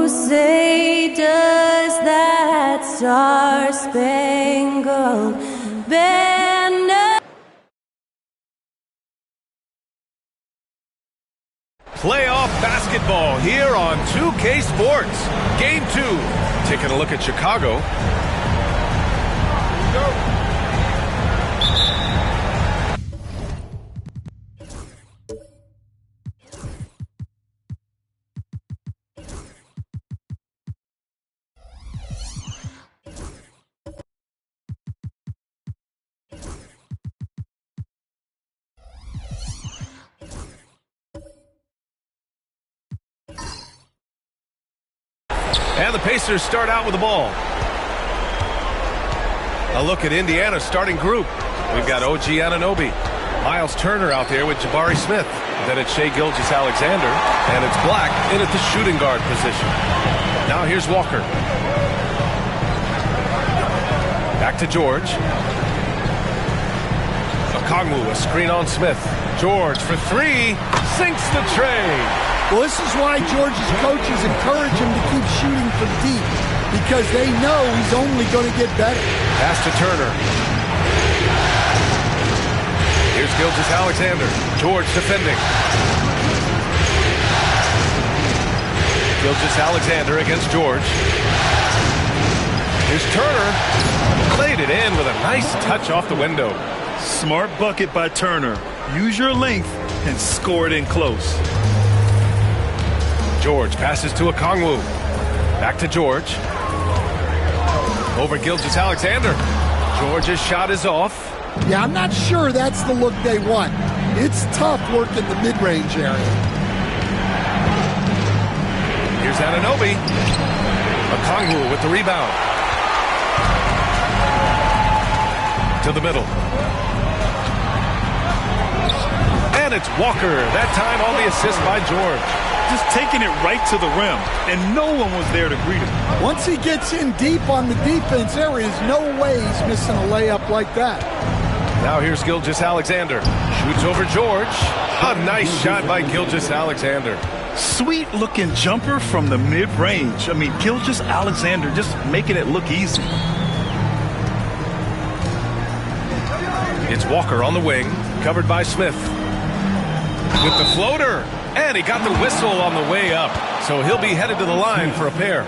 say does that star-spangled banner. Playoff basketball here on 2K Sports. Game 2. Taking a look at Chicago. And the Pacers start out with the ball. A look at Indiana's starting group. We've got OG Anunoby, Miles Turner out there with Jabari Smith. Then it's Shai Gilgeous-Alexander, and it's Black in at the shooting guard position. Now here's Walker. Back to George. Okongwu, a screen on Smith. George for three, sinks the tray. Well, this is why George's coaches encourage him to keep shooting from deep, because they know he's only going to get better. Pass to Turner. Here's Gilgeous-Alexander. George defending. Gilgeous-Alexander against George. Here's Turner. Played it in with a nice touch off the window. Smart bucket by Turner. Use your length and score it in close. George passes to Okongwu. Back to George. Over Gilgeous-Alexander. George's shot is off. Yeah, I'm not sure that's the look they want. It's tough working the mid-range area. Here's Anunoby. Okongwu with the rebound. To the middle. And it's Walker. That time on the assist by George. Just taking it right to the rim, and no one was there to greet him. Once he gets in deep on the defense, there is no way he's missing a layup like that. Now here's Gilgeous-Alexander. Shoots over George. A nice shot by Gilgeous-Alexander. Sweet-looking jumper from the mid-range. I mean, Gilgeous-Alexander just making it look easy. It's Walker on the wing, covered by Smith. With the floater. And he got the whistle on the way up. So he'll be headed to the line for a pair.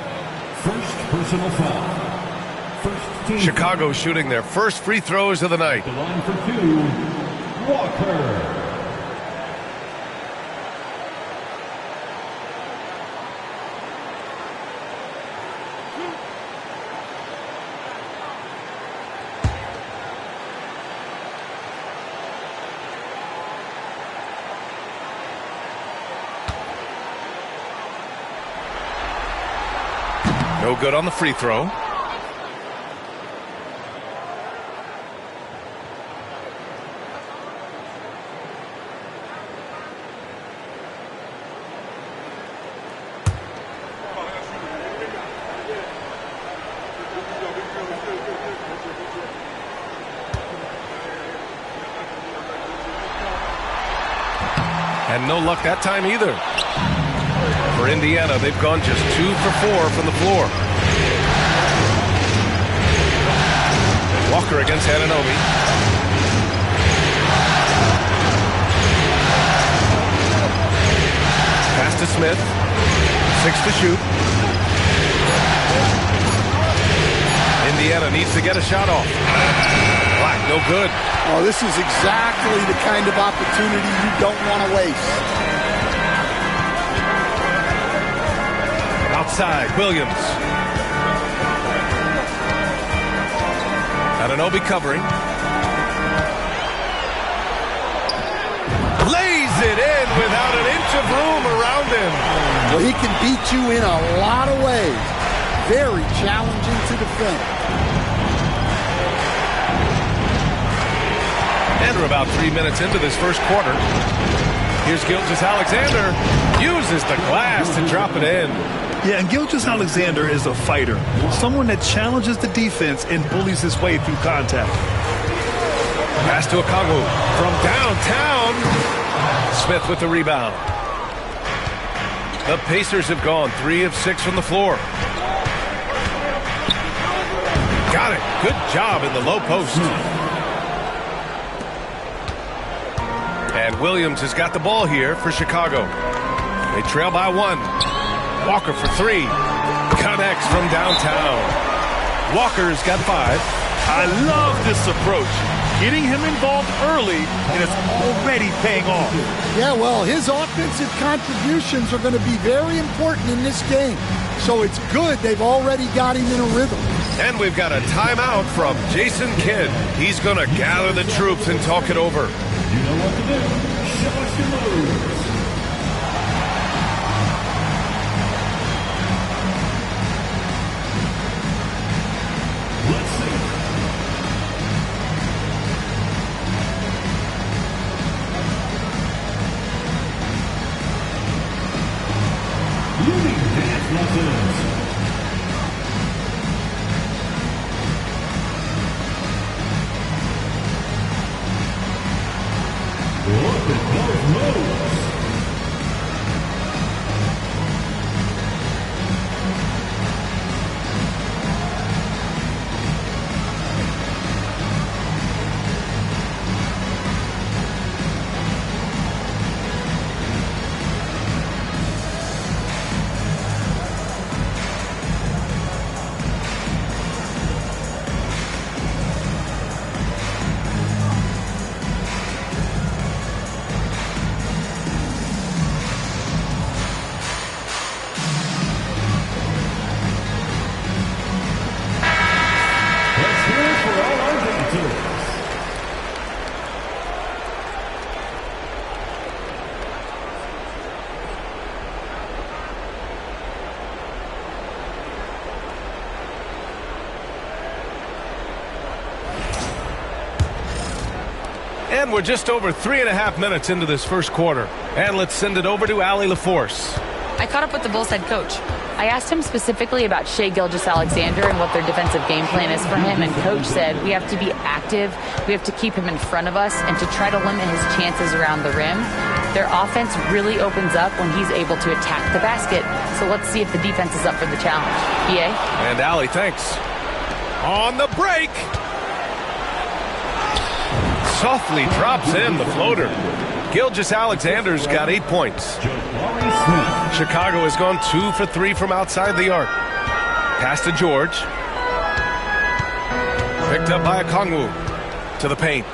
First personal foul. First Chicago shooting their first free throws of the night. The line for two, Walker. No good on the free throw. And no luck that time either. For Indiana, they've gone just 2 for 4 from the floor. Walker against Anunoby. Pass to Smith. 6 to shoot. Indiana needs to get a shot off. Black, no good. Oh, this is exactly the kind of opportunity you don't want to waste. Outside, Williams. Anunoby covering. Lays it in without an inch of room around him. Well, he can beat you in a lot of ways. Very challenging to defend. And we're about 3 minutes into this first quarter. Here's Gilgeous-Alexander. Uses the glass to drop it in. Yeah, and Gilgeous-Alexander is a fighter. Someone that challenges the defense and bullies his way through contact. Pass to Okongwu from downtown. Smith with the rebound. The Pacers have gone 3 of 6 from the floor. Got it. Good job in the low post. And Williams has got the ball here for Chicago. They trail by 1. Walker for 3. Connects from downtown. Walker's got 5. I love this approach. Getting him involved early, and it's already paying off. Yeah, well, his offensive contributions are going to be very important in this game. So it's good they've already got him in a rhythm. And we've got a timeout from Jason Kidd. He's going to gather the troops and talk it over. You know what to do. Show us your moves. Let's see. Moving dance lessons. Look at those moves. And we're just over 3.5 minutes into this first quarter. And let's send it over to Allie LaForce. I caught up with the Bulls head coach. I asked him specifically about Shai Gilgeous-Alexander and what their defensive game plan is for him, and coach said we have to be active, we have to keep him in front of us, and to try to limit his chances around the rim. Their offense really opens up when he's able to attack the basket, so let's see if the defense is up for the challenge. EA? And Allie, thanks. On the break. Softly drops in the floater. Gilgeous-Alexander's got 8 points. Chicago has gone 2 for 3 from outside the arc. Pass to George. Picked up by Okongwu. To the paint.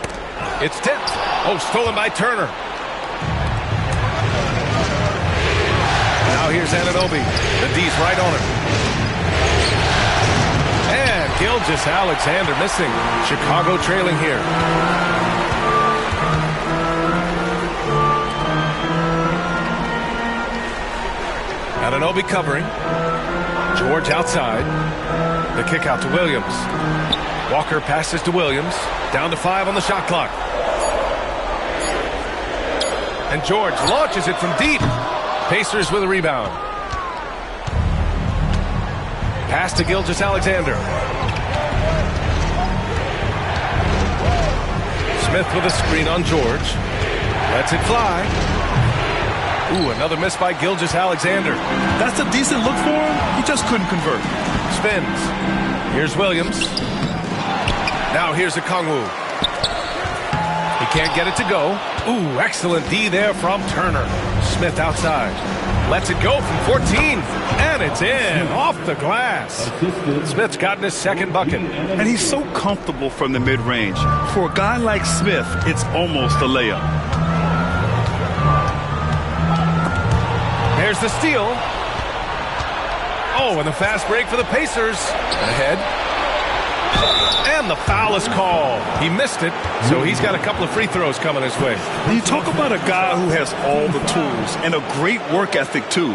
It's tipped. Oh, stolen by Turner. Now here's Anunoby. The D's right on it. And Gilgeous-Alexander missing. Chicago trailing here. Anunoby covering. George outside. The kick out to Williams. Walker passes to Williams. Down to 5 on the shot clock. And George launches it from deep. Pacers with a rebound. Pass to Gilgeous-Alexander. Smith with a screen on George. Lets it fly. Ooh, another miss by Gilgeous-Alexander. That's a decent look for him. He just couldn't convert. Spins. Here's Williams. Now here's Okongwu. He can't get it to go. Ooh, excellent D there from Turner. Smith outside. Lets it go from 14. And it's in. Off the glass. Smith's gotten his second bucket. And he's so comfortable from the mid-range. For a guy like Smith, it's almost a layup. There's the steal. Oh, and the fast break for the Pacers. Ahead. And the foul is called. He missed it, so he's got a couple of free throws coming his way. You talk about a guy who has all the tools and a great work ethic, too.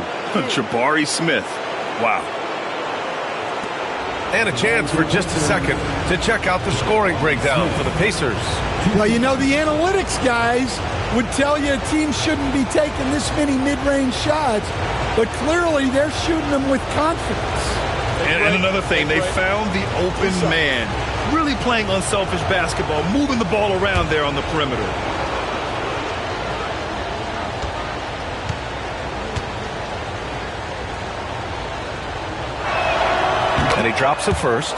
Jabari Smith. Wow. And a chance for just a second to check out the scoring breakdown for the Pacers. Well, you know, the analytics guys would tell you a team shouldn't be taking this many mid-range shots, but clearly they're shooting them with confidence. And another thing, they found the open man. Really playing unselfish basketball, moving the ball around there on the perimeter. he drops a first.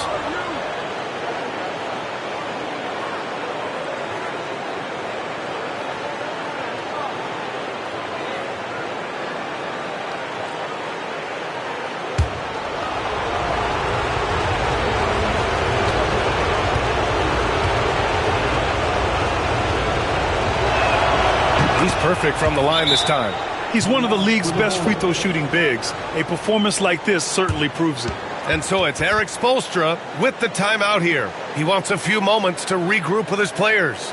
He's perfect from the line this time. He's one of the league's best free throw shooting bigs. A performance like this certainly proves it. And so it's Eric Spoelstra with the timeout here. He wants a few moments to regroup with his players.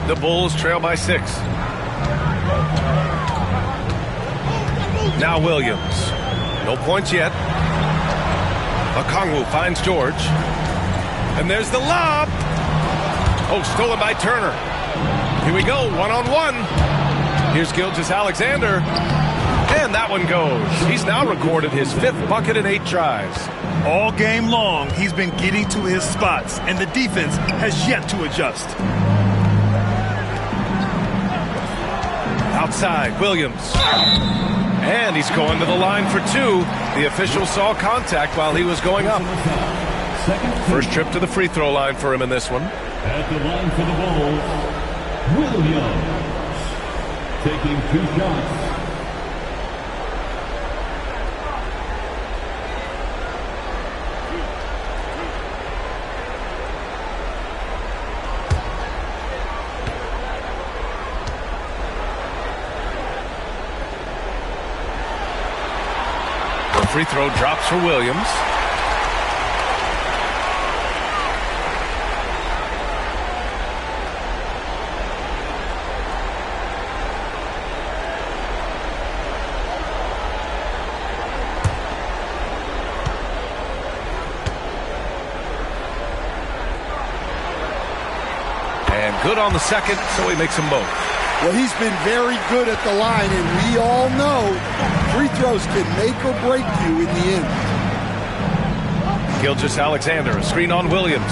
The Bulls trail by 6. Now Williams. No points yet. Okongwu finds George. And there's the lob. Oh, stolen by Turner. Here we go, one-on-one. Here's Gilgeous-Alexander. And that one goes. He's now recorded his 5th bucket in 8 tries. All game long, he's been getting to his spots, and the defense has yet to adjust. Outside, Williams. And he's going to the line for 2. The official saw contact while he was going up. First trip to the free throw line for him in this one. At the line for the Bulls, Williams. Taking 2 shots. Free throw drops for Williams. And good on the second, so he makes them both. Well, he's been very good at the line, and we all know free throws can make or break you in the end. Gilgeous-Alexander, a screen on Williams.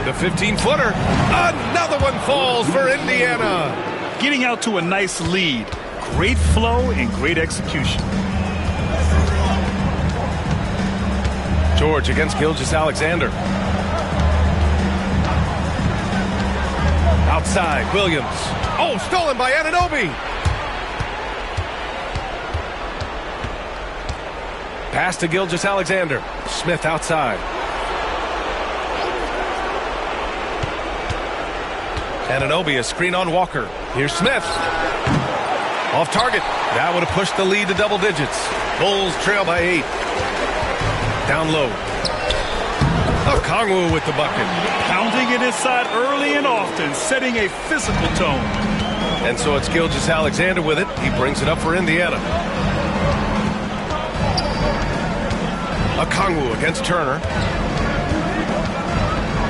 The 15-footer. Another one falls for Indiana. Getting out to a nice lead. Great flow and great execution. George against Gilgeous-Alexander. Outside, Williams. Oh, stolen by Anunoby. Pass to Gilgeous-Alexander. Smith outside. Anunoby, a screen on Walker. Here's Smith. Off target. That would have pushed the lead to double digits. Bulls trail by 8. Down low. Okongwu with the bucket. Pounding it inside early and often, setting a physical tone. And so it's Gilgeous-Alexander with it. He brings it up for Indiana. Okongwu against Turner.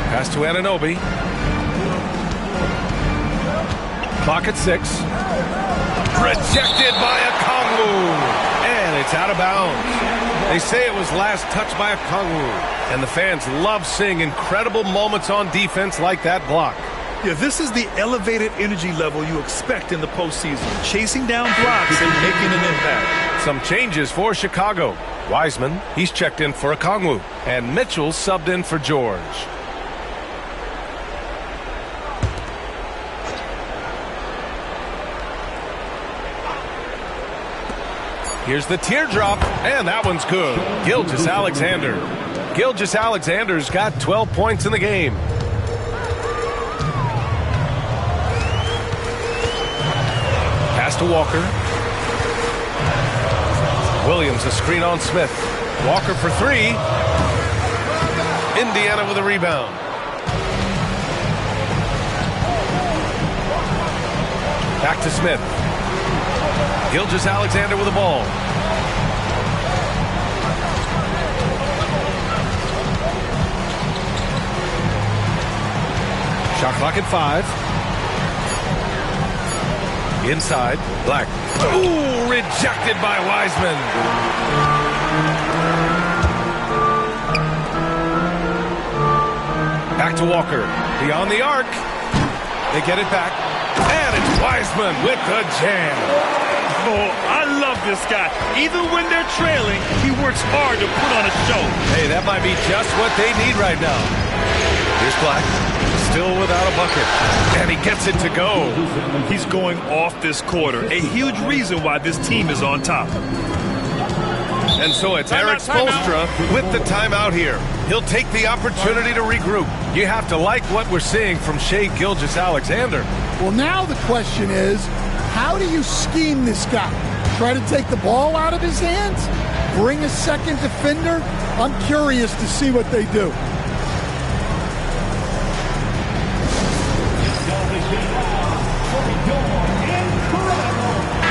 Pass to Anunoby. Clock at 6. Rejected by Okongwu. And it's out of bounds. They say it was last touched by Okongwu. And the fans love seeing incredible moments on defense like that block. Yeah, this is the elevated energy level you expect in the postseason. Chasing down blocks and making an impact. Some changes for Chicago. Wiseman, he's checked in for Okongwu. And Mitchell subbed in for George. Here's the teardrop, and that one's good. Gilgeous-Alexander. Gilgeous-Alexander's got 12 points in the game. Pass to Walker. Williams a screen on Smith. Walker for 3. Indiana with a rebound. Back to Smith. Gilgeous-Alexander with the ball. Shot clock at 5. Inside, Black. Ooh, rejected by Wiseman. Back to Walker. Beyond the arc. They get it back. And it's Wiseman with the jam. Oh, I love this guy. Even when they're trailing, he works hard to put on a show. Hey, that might be just what they need right now. Here's Black. Still without a bucket. And he gets it to go. He's going off this quarter. A huge reason why this team is on top. And so it's Eric Spoelstra with the timeout here. He'll take the opportunity to regroup. You have to like what we're seeing from Shai Gilgeous-Alexander. Well, now the question is, how do you scheme this guy? Try to take the ball out of his hands? Bring a second defender? I'm curious to see what they do.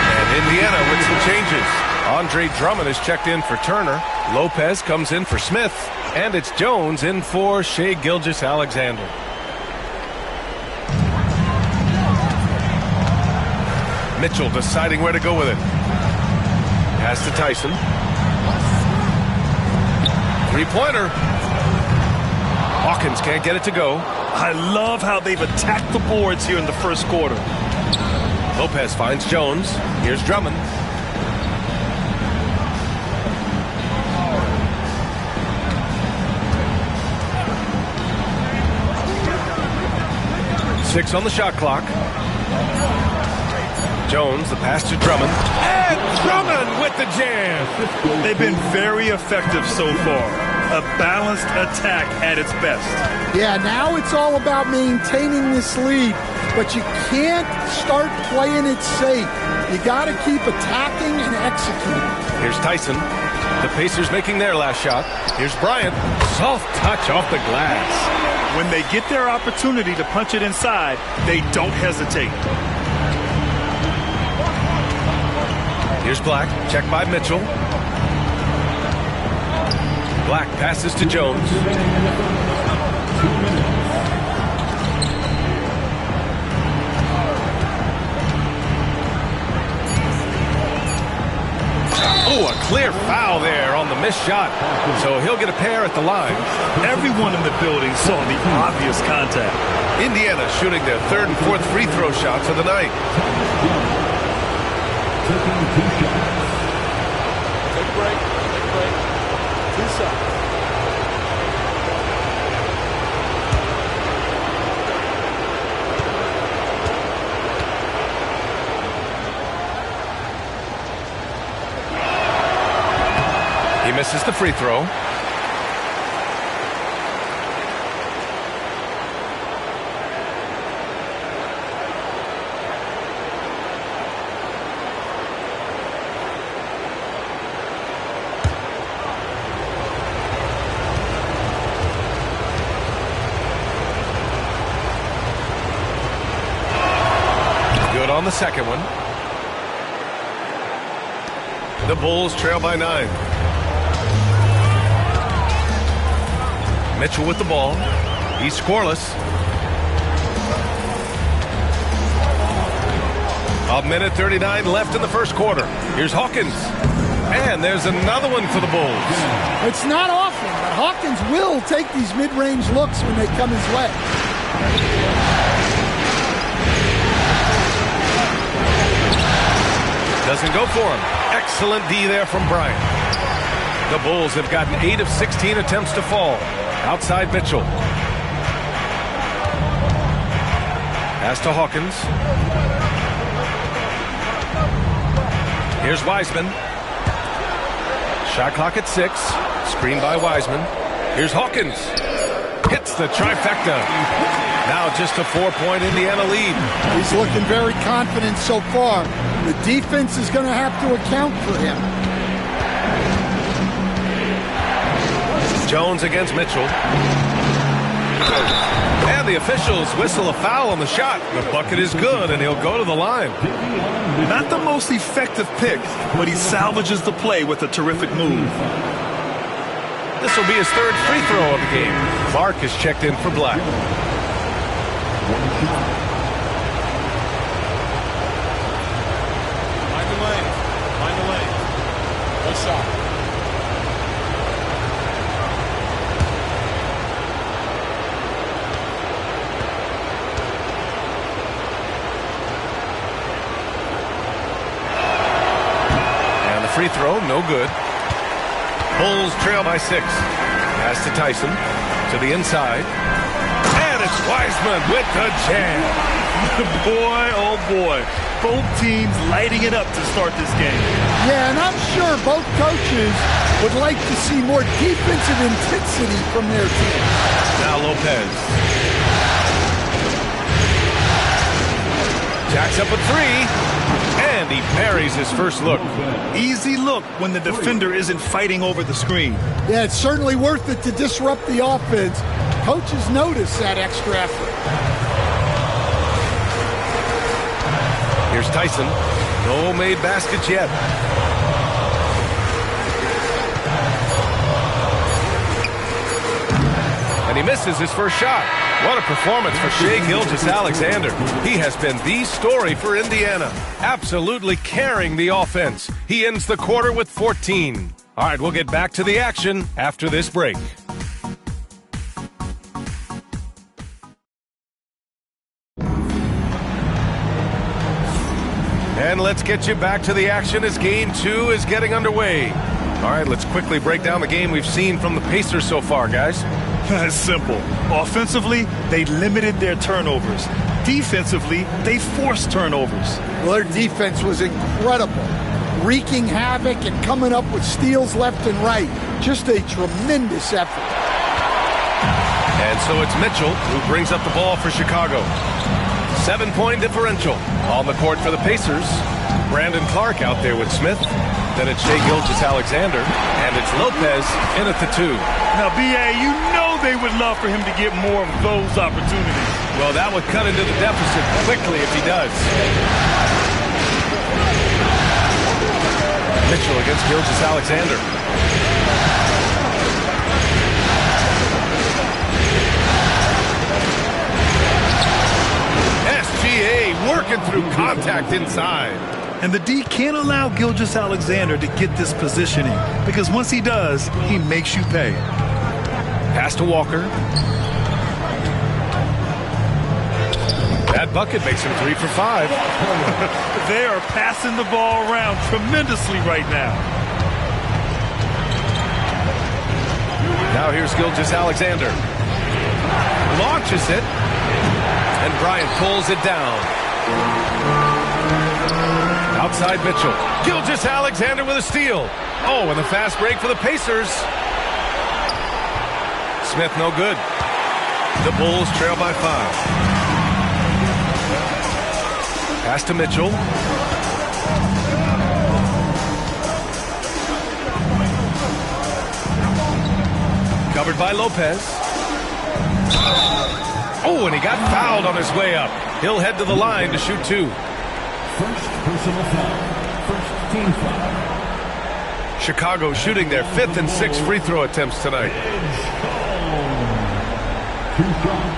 And Indiana with some changes. Andre Drummond is checked in for Turner. Lopez comes in for Smith. And it's Jones in for Shai Gilgeous-Alexander. Mitchell deciding where to go with it. Pass to Tyson. Three-pointer. Hawkins can't get it to go. I love how they've attacked the boards here in the first quarter. Lopez finds Jones. Here's Drummond. Six on the shot clock. Jones, the pass to Drummond. And Drummond with the jam. They've been very effective so far. A balanced attack at its best. Yeah, now it's all about maintaining this lead, but you can't start playing it safe. You got to keep attacking and executing. Here's Tyson. The Pacers making their last shot. Here's Bryant. Soft touch off the glass. When they get their opportunity to punch it inside, they don't hesitate. Here's Black, checked by Mitchell. Black passes to Jones. Oh, a clear foul there on the missed shot. So he'll get a pair at the line. Everyone in the building saw the obvious contact. Indiana shooting their third and fourth free throw shots of the night. Taking 2 shots. Take a break. Take a break. 2 seconds. He misses the free throw. Good on the second one. The Bulls trail by 9. Mitchell with the ball. He's scoreless. 1:39 left in the first quarter. Here's Hawkins. And there's another one for the Bulls. It's not often, but Hawkins will take these mid-range looks when they come his way. Doesn't go for him. Excellent D there from Bryant. The Bulls have gotten 8 of 16 attempts to fall. Outside Mitchell. Pass to Hawkins. Here's Wiseman. Shot clock at 6. Screen by Wiseman. Here's Hawkins. Hits the trifecta. Now just a 4-point Indiana lead. He's looking very confident so far. The defense is going to have to account for him. Jones against Mitchell. And the officials whistle a foul on the shot. The bucket is good, and he'll go to the line. Not the most effective pick, but he salvages the play with a terrific move. This will be his third free throw of the game. Clark is checked in for Black. Find the lane. Find the lane. Good shot. And the free throw, no good. Bulls trail by 6. Pass to Tyson. To the inside. And it's Wiseman with the jam. Boy, oh boy. Both teams lighting it up to start this game. Yeah, and I'm sure both coaches would like to see more defensive intensity from their team. Now Lopez. Jacks up a 3. And he buries his first look. Easy look when the defender isn't fighting over the screen. Yeah, it's certainly worth it to disrupt the offense. Coaches notice that extra effort. Here's Tyson. No made baskets yet. And he misses his first shot. What a performance for Shai Gilgeous-Alexander. He has been the story for Indiana, absolutely carrying the offense. He ends the quarter with 14. All right, we'll get back to the action after this break. And let's get you back to the action as Game 2 is getting underway. All right, let's quickly break down the game we've seen from the Pacers so far, guys. It's simple. Offensively, they limited their turnovers. Defensively, they forced turnovers. Well, their defense was incredible, wreaking havoc and coming up with steals left and right. Just a tremendous effort. And so it's Mitchell who brings up the ball for Chicago. 7-point differential on the court for the Pacers. Brandon Clark out there with Smith. Then it's Shai Gilgeous-Alexander. And it's Lopez in at the 2. Now, B.A., you know they would love for him to get more of those opportunities. Well, that would cut into the deficit quickly if he does. Mitchell against Gilgeous-Alexander. SGA working through contact inside. And the D can't allow Gilgeous-Alexander to get this positioning, because once he does, he makes you pay. Pass to Walker. That bucket makes him 3 for 5. They are passing the ball around tremendously right now. Now here's Gilgeous-Alexander. Launches it. And Bryant pulls it down. Outside Mitchell. Gilgeous-Alexander with a steal. Oh, and the fast break for the Pacers. Smith no good. The Bulls trail by 5. Pass to Mitchell. Covered by Lopez. Oh, and he got fouled on his way up. He'll head to the line to shoot 2. First personal foul. First team foul. Chicago shooting their 5th and 6th free throw attempts tonight. Two shots.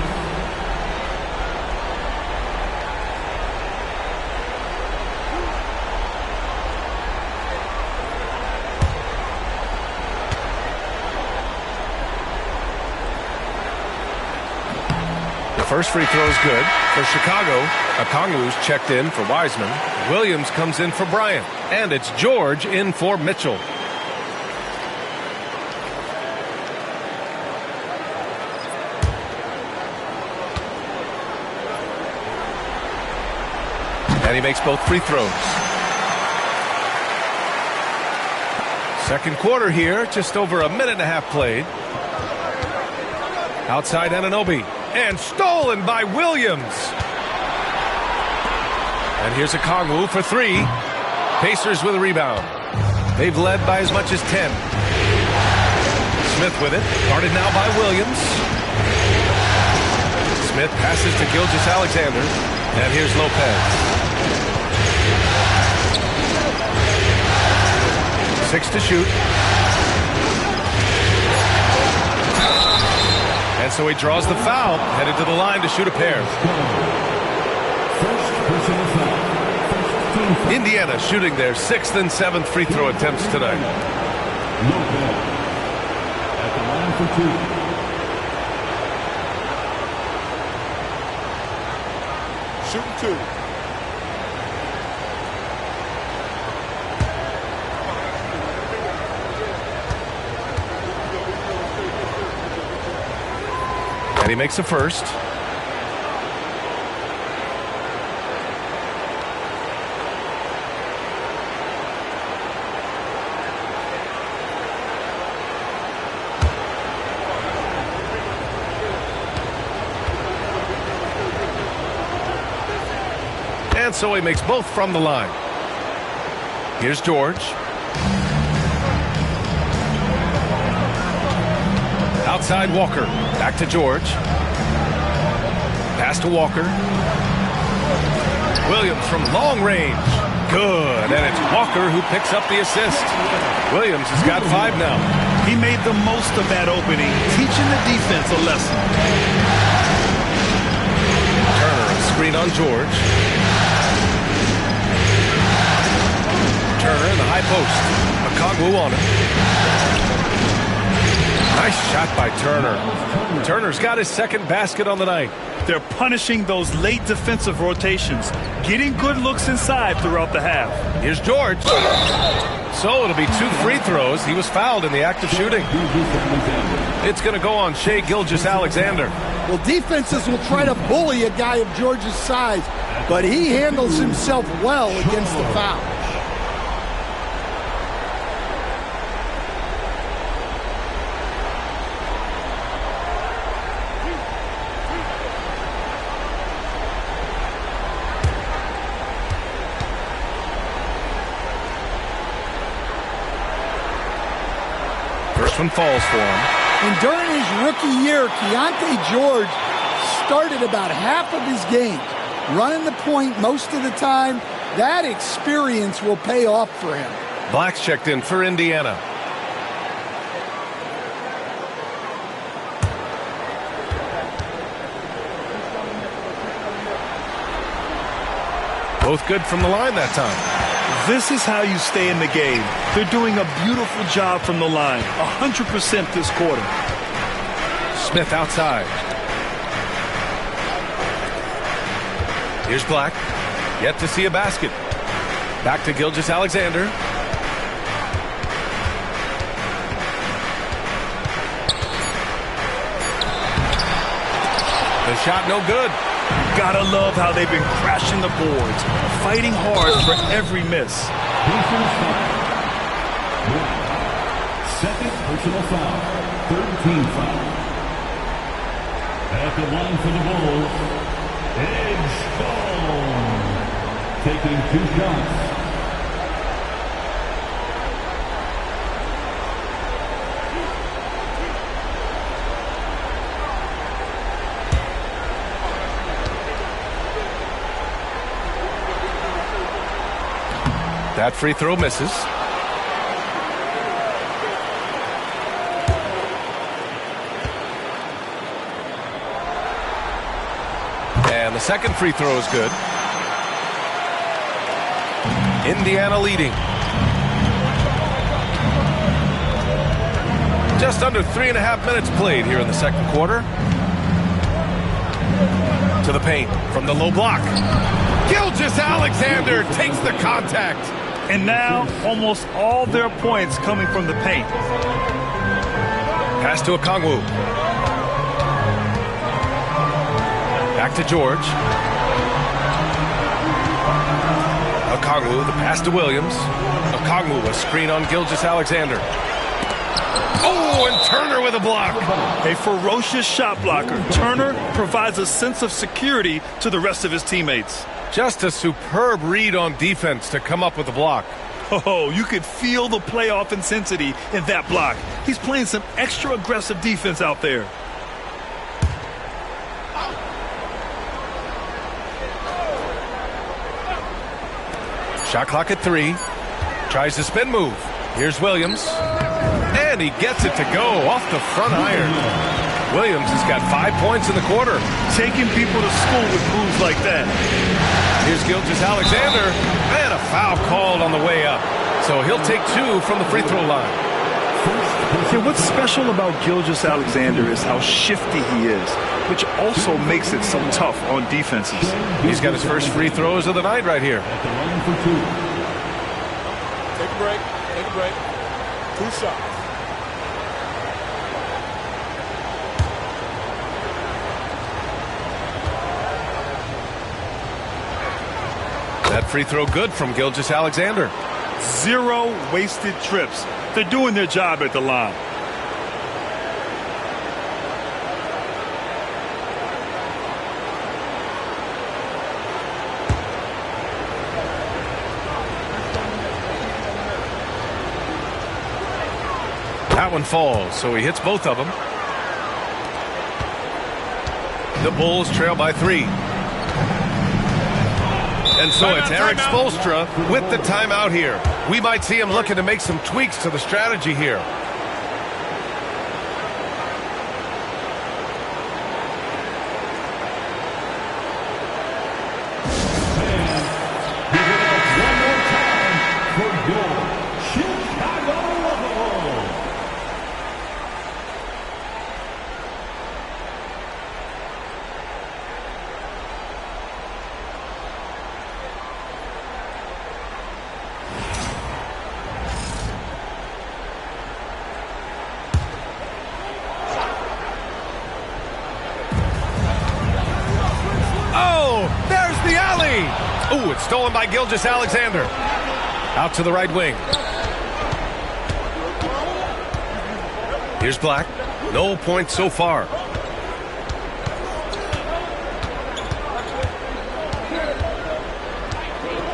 First free throw is good. For Chicago, Okongwu's checked in for Wiseman. Williams comes in for Bryant. And it's George in for Mitchell. And he makes both free throws. Second quarter here, just over a minute and a half played. Outside Anunoby. And stolen by Williams. And here's Okongwu for three. Pacers with a rebound. They've led by as much as 10. Smith with it. Guarded now by Williams. Smith passes to Gilgeous-Alexander. And here's Lopez. 6 to shoot. And so he draws the foul, headed to the line to shoot a pair. Indiana shooting their 6th and 7th free throw attempts tonight. At the line for 2. Shooting 2. And he makes a first. And so he makes both from the line. Here's George. Outside Walker. Back to George. Pass to Walker. Williams from long range. Good. And it's Walker who picks up the assist. Williams has got 5 now. He made the most of that opening, teaching the defense a lesson. Turner, a screen on George. Turner in the high post. Okongwu on him. Nice shot by Turner. Turner's got his 2nd basket on the night. They're punishing those late defensive rotations, getting good looks inside throughout the half. Here's George. So it'll be 2 free throws. He was fouled in the act of shooting. It's going to go on Shai Gilgeous-Alexander. Well, defenses will try to bully a guy of George's size, but he handles himself well against the foul. First one falls for him. And during his rookie year, Keontae George started about half of his games, running the point most of the time. That experience will pay off for him. Black's checked in for Indiana. Both good from the line that time. This is how you stay in the game. They're doing a beautiful job from the line. 100% this quarter. Smith outside. Here's Black. Yet to see a basket. Back to Gilgeous-Alexander. The shot no good. Gotta love how they've been crashing the boards, fighting hard for every miss. Second personal foul. 3rd team foul. At the line for the Bulls, Edge Ball. Taking 2 shots. That free throw misses. And the second free throw is good. Indiana leading. Just under 3.5 minutes played here in the second quarter. To the paint from the low block. Gilgeous-Alexander takes the contact. And now, almost all their points coming from the paint. Pass to Okongwu. Back to George. Okongwu, the pass to Williams. Okongwu, a screen on Gilgeous-Alexander. Oh, and Turner with a block. A ferocious shot blocker. Turner provides a sense of security to the rest of his teammates. Just a superb read on defense to come up with the block. Oh, you could feel the playoff intensity in that block. He's playing some extra aggressive defense out there. Shot clock at 3. Tries the spin move. Here's Williams. And he gets it to go off the front iron. Williams has got 5 points in the quarter. Taking people to school with moves like that. Here's Gilgeous-Alexander. And a foul called on the way up. So he'll take 2 from the free throw line. Yeah, what's special about Gilgeous-Alexander is how shifty he is, which also makes it so tough on defenses. He's got his first free throws of the night right here. Take a break. Take a break. 2 shots. That free throw good from Gilgeous-Alexander. 0 wasted trips. They're doing their job at the line. That one falls, so he hits both of them. The Bulls trail by 3. And so it's Eric Spoelstra with the timeout here. We might see him looking to make some tweaks to the strategy here. Ooh, it's stolen by Gilgeous-Alexander. Out to the right wing. Here's Black. No points so far.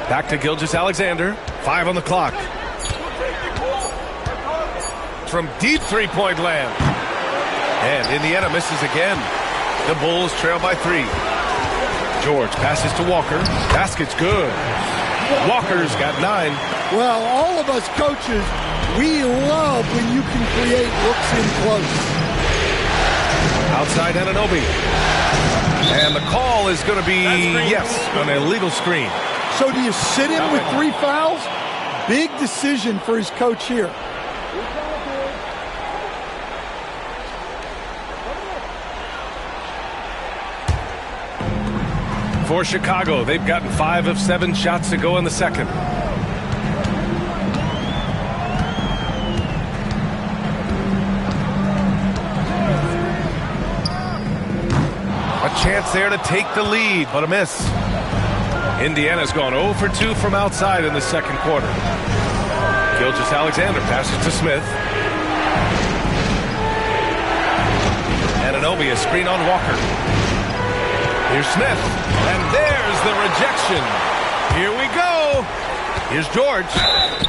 Back to Gilgeous-Alexander. 5 on the clock. From deep three-point land. And Indiana misses again. The Bulls trail by 3. George passes to Walker. Basket's good. Walker's got 9. Well, all of us coaches, we love when you can create looks in close. Outside Anunoby. And the call is going to be, yes, an illegal screen. So do you sit him with 3 fouls? Big decision for his coach here. For Chicago, they've gotten 5 of 7 shots to go in the second. A chance there to take the lead, but a miss. Indiana's gone 0 for 2 from outside in the second quarter. Gilgeous-Alexander passes to Smith. Anunoby, a screen on Walker. Here's Smith, and there's the rejection. Here we go. Here's George,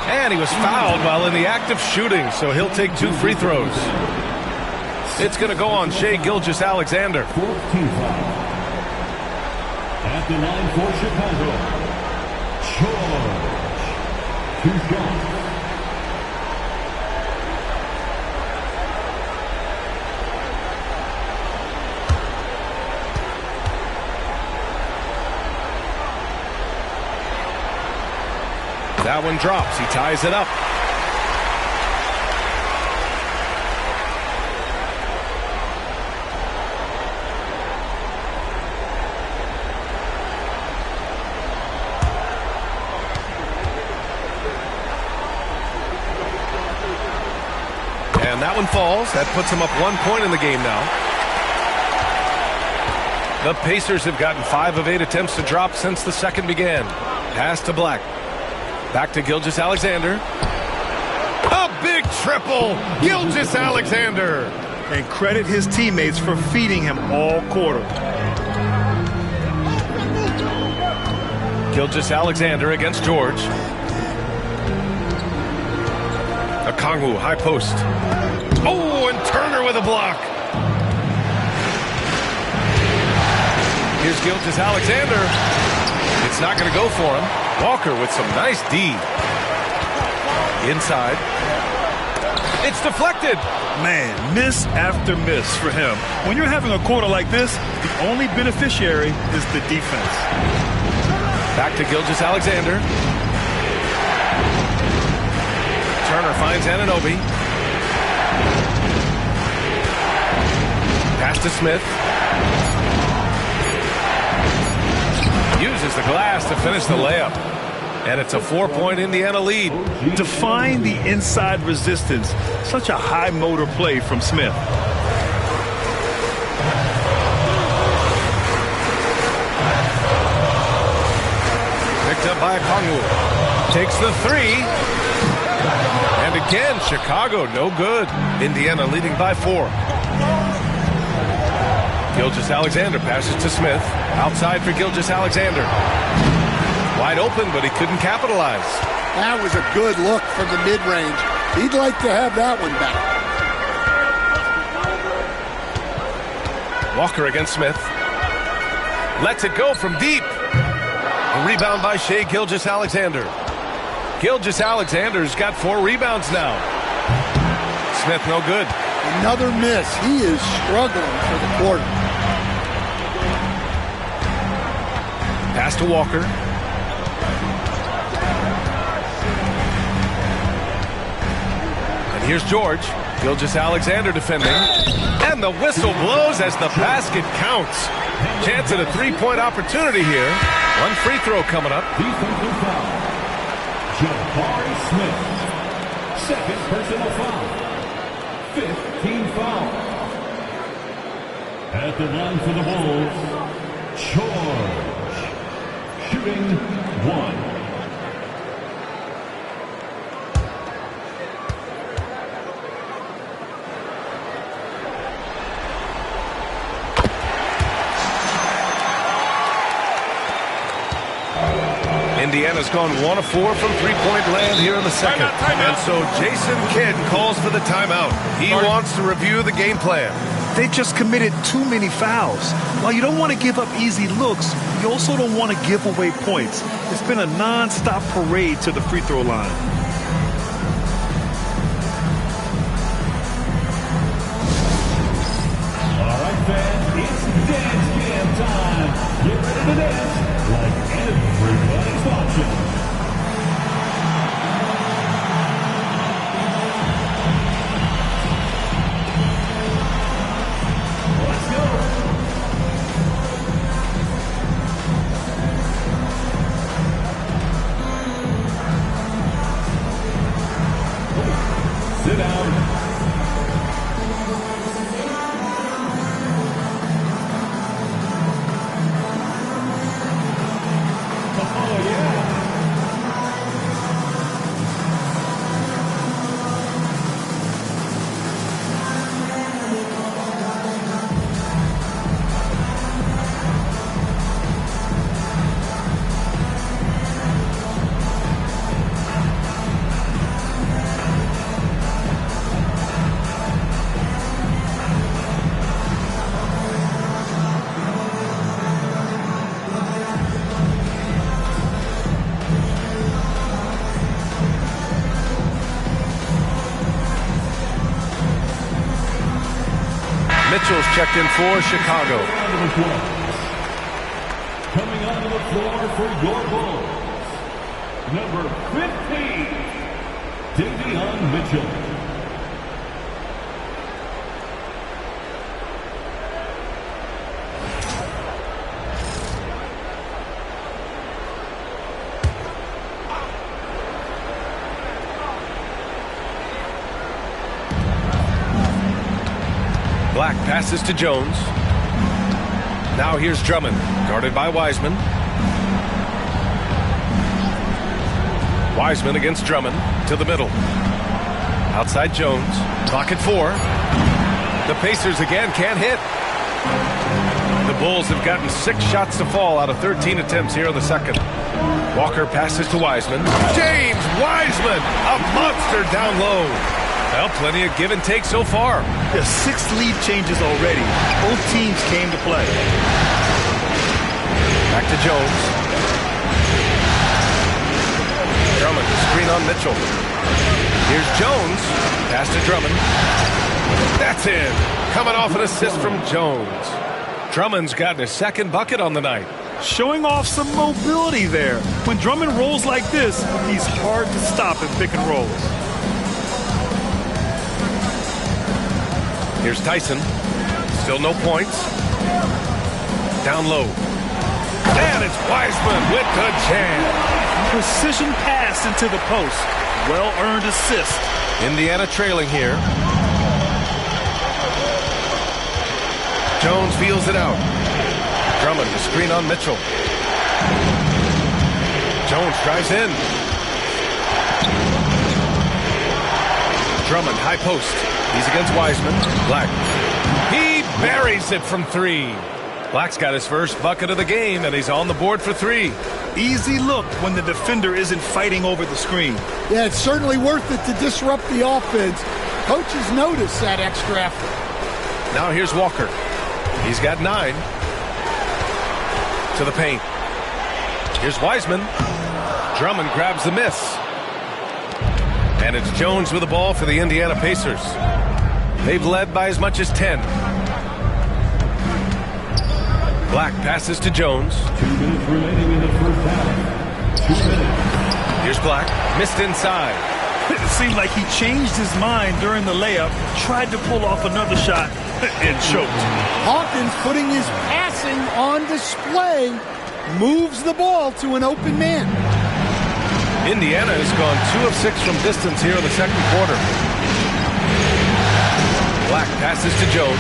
and he was fouled while in the act of shooting, so he'll take 2 free throws. It's going to go on Shai Gilgeous-Alexander. At the line for Chicago, George. 2 shots. That one drops. He ties it up. And that one falls. That puts him up 1 point in the game now. The Pacers have gotten 5 of 8 attempts to drop since the second began. Pass to Black. Back to Gilgeous-Alexander. A big triple. Gilgeous-Alexander. And credit his teammates for feeding him all quarter. Gilgeous-Alexander against George. Okongwu, high post. Oh, and Turner with a block. Here's Gilgeous-Alexander. It's not going to go for him. Walker with some nice D. Inside. It's deflected. Man, miss after miss for him. When you're having a quarter like this, the only beneficiary is the defense. Back to Gilgeous-Alexander. Turner finds Anunoby. Pass to Smith. Uses the glass to finish the layup. And it's a 4-point Indiana lead. Define the inside resistance. Such a high motor play from Smith. Picked up by Okongwu. Takes the 3. And again, Chicago no good. Indiana leading by 4. Gilgeous-Alexander passes to Smith. Outside for Gilgeous-Alexander. Wide open, but he couldn't capitalize. That was a good look from the mid-range. He'd like to have that one back. Walker against Smith. Lets it go from deep. A rebound by Shai Gilgeous-Alexander. Gilgeous-Alexander's got 4 rebounds now. Smith no good. Another miss. He is struggling for the quarter. Pass to Walker. And here's George. Gilgeous-Alexander defending. And the whistle blows as the basket counts. Chance at a 3-point opportunity here. 1 free throw coming up. Defensive foul. Jabari Smith. Second personal foul. 15 foul. At the line for the Bulls, George. Shooting 1. Indiana's gone 1 of 4 from 3-point land here in the second. Timeout. And so Jason Kidd calls for the timeout. He wants to review the game plan. They just committed too many fouls. While you don't want to give up easy looks, you also don't want to give away points. It's been a non-stop parade to the free throw line. All right, fans, it's dance jam time. Get ready to dance like everybody's watching. Sit down. Oh, yeah. Mitchell's checked in for Chicago. Coming onto the floor for your Bulls, number 15, Davion Mitchell. Black passes to Jones. Now here's Drummond, guarded by Wiseman. Wiseman against Drummond to the middle. Outside Jones. Clock at 4. The Pacers again can't hit. The Bulls have gotten 6 shots to fall out of 13 attempts here in the second. Walker passes to Wiseman. James Wiseman, a monster down low. Well, plenty of give and take so far. There's 6 lead changes already. Both teams came to play. Back to Jones. Drummond, screen on Mitchell. Here's Jones. Pass to Drummond. That's in. Coming off an assist from Jones. Drummond's gotten his second bucket on the night. Showing off some mobility there. When Drummond rolls like this, he's hard to stop in pick and rolls. Here's Tyson. Still no points. Down low. And it's Wiseman with the jam. Precision pass into the post. Well-earned assist. Indiana trailing here. Jones feels it out. Drummond to screen on Mitchell. Jones drives in. Drummond, high post. He's against Wiseman. Black. He buries it from 3. Black's got his first bucket of the game, and he's on the board for 3. Easy look when the defender isn't fighting over the screen. Yeah, it's certainly worth it to disrupt the offense. Coaches notice that extra effort. Now here's Walker. He's got 9. To the paint. Here's Wiseman. Drummond grabs the miss. And it's Jones with the ball for the Indiana Pacers. They've led by as much as 10. Black passes to Jones. 2 minutes remaining in the first half. 2 minutes. Here's Black. Missed inside. It seemed like he changed his mind during the layup, tried to pull off another shot, and choked. Hawkins putting his passing on display, moves the ball to an open man. Indiana has gone 2 of 6 from distance here in the second quarter. Black passes to Jones.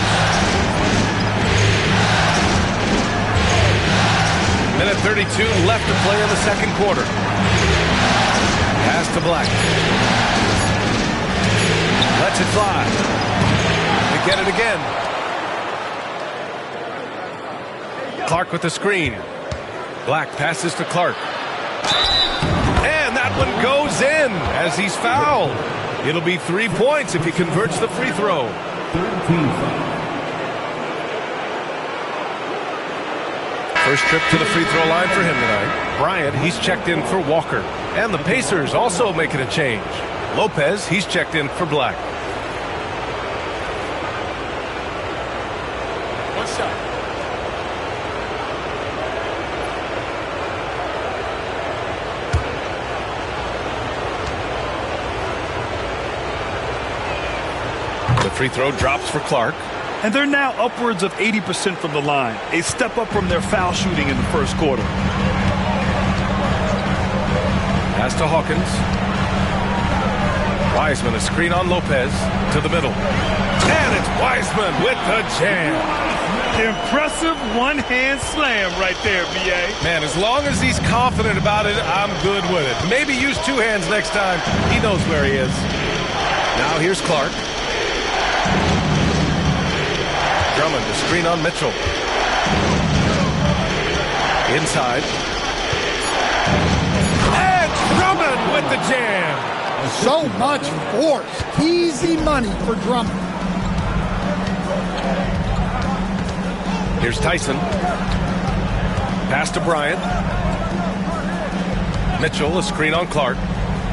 Minute 32 left to play in the second quarter. Pass to Black. Lets it fly. To get it again. Clark with the screen. Black passes to Clark. And that one goes in as he's fouled. It'll be 3 points if he converts the free throw. 13. First trip to the free throw line for him tonight. Bryant, he's checked in for Walker. And the Pacers also making a change. Lopez, he's checked in for Black. One shot. The free throw drops for Clark. And they're now upwards of 80% from the line, a step up from their foul shooting in the first quarter. Pass to Hawkins. Wiseman, a screen on Lopez to the middle. And it's Wiseman with the jam. Impressive one-hand slam right there, B.A. Man, as long as he's confident about it, I'm good with it. Maybe use 2 hands next time. He knows where he is. Now here's Clark. Drummond, the screen on Mitchell. Inside. And Drummond with the jam. So much force. Easy money for Drummond. Here's Tyson. Pass to Bryant. Mitchell, a screen on Clark.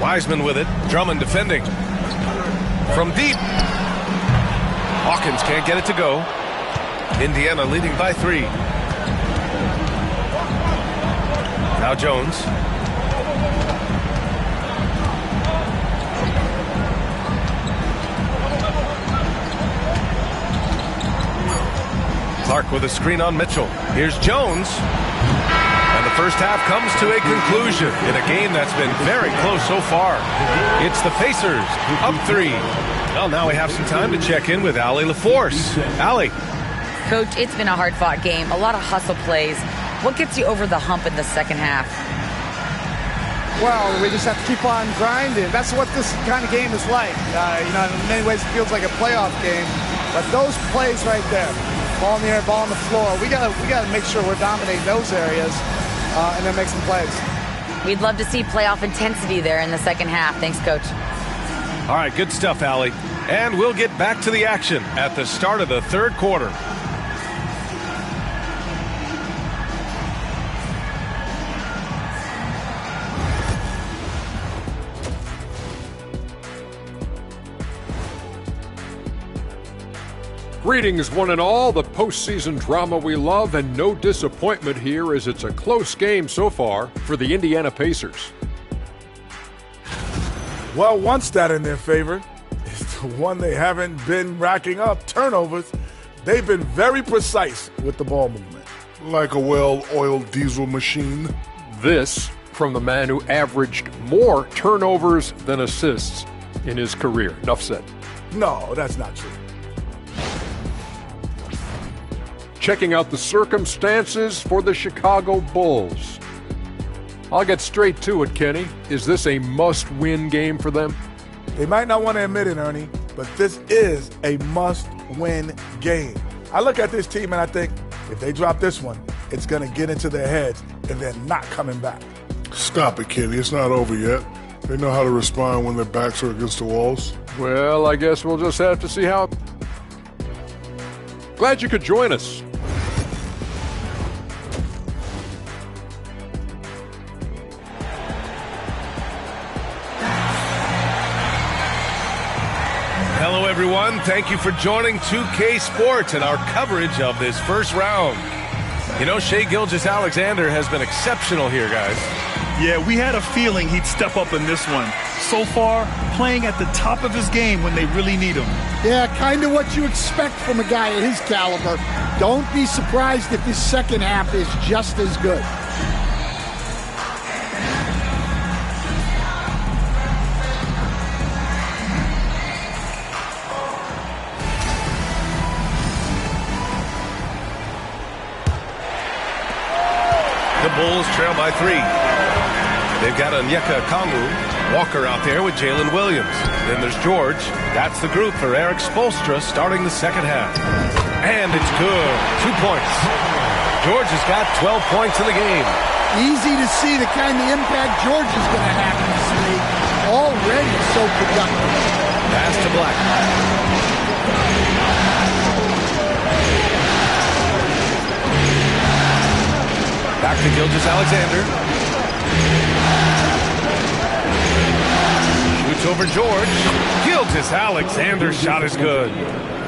Wiseman with it. Drummond defending. From deep. Hawkins can't get it to go. Indiana leading by 3. Now Jones. Clark with a screen on Mitchell. Here's Jones. And the first half comes to a conclusion in a game that's been very close so far. It's the Pacers up 3. Well, now we have some time to check in with Allie LaForce. Allie. Coach, it's been a hard-fought game, a lot of hustle plays. What gets you over the hump in the second half? Well, we just have to keep on grinding. That's what this kind of game is like. In many ways it feels like a playoff game, but those plays right there, ball in the air, ball on the floor, we gotta make sure we're dominating those areas and then make some plays. We'd love to see playoff intensity there in the second half. Thanks, Coach. All right, good stuff, Allie. And we'll get back to the action at the start of the third quarter. Greetings, one and all. The postseason drama we love, and no disappointment here as it's a close game so far for the Indiana Pacers. Well, one stat in their favor is the one they haven't been racking up, turnovers. They've been very precise with the ball movement. Like a well-oiled diesel machine. This from the man who averaged more turnovers than assists in his career. Enough said. No, that's not true. Checking out the circumstances for the Chicago Bulls. I'll get straight to it, Kenny. Is this a must-win game for them? They might not want to admit it, Ernie, but this is a must-win game. I look at this team and I think, if they drop this one, it's going to get into their heads and they're not coming back. Stop it, Kenny. It's not over yet. They know how to respond when their backs are against the walls. Well, I guess we'll just have to see how. Glad you could join us. Hello, everyone. Thank you for joining 2K Sports and our coverage of this first round. You know, Shai Gilgeous-Alexander has been exceptional here, guys. Yeah, we had a feeling he'd step up in this one. So far, playing at the top of his game when they really need him. Yeah, kind of what you expect from a guy at his caliber. Don't be surprised if his second half is just as good. The Bulls trail by 3. They've got Onyeka Okongwu, Walker out there with Jalen Williams. Then there's George. That's the group for Eric Spoelstra starting the second half. And it's good. 2 points. George has got 12 points in the game. Easy to see the kind of impact George is going to have in this league. Already so productive. Pass to Black. Back to Gilgeous-Alexander. Shoots over George. Gilgeous-Alexander's shot is good.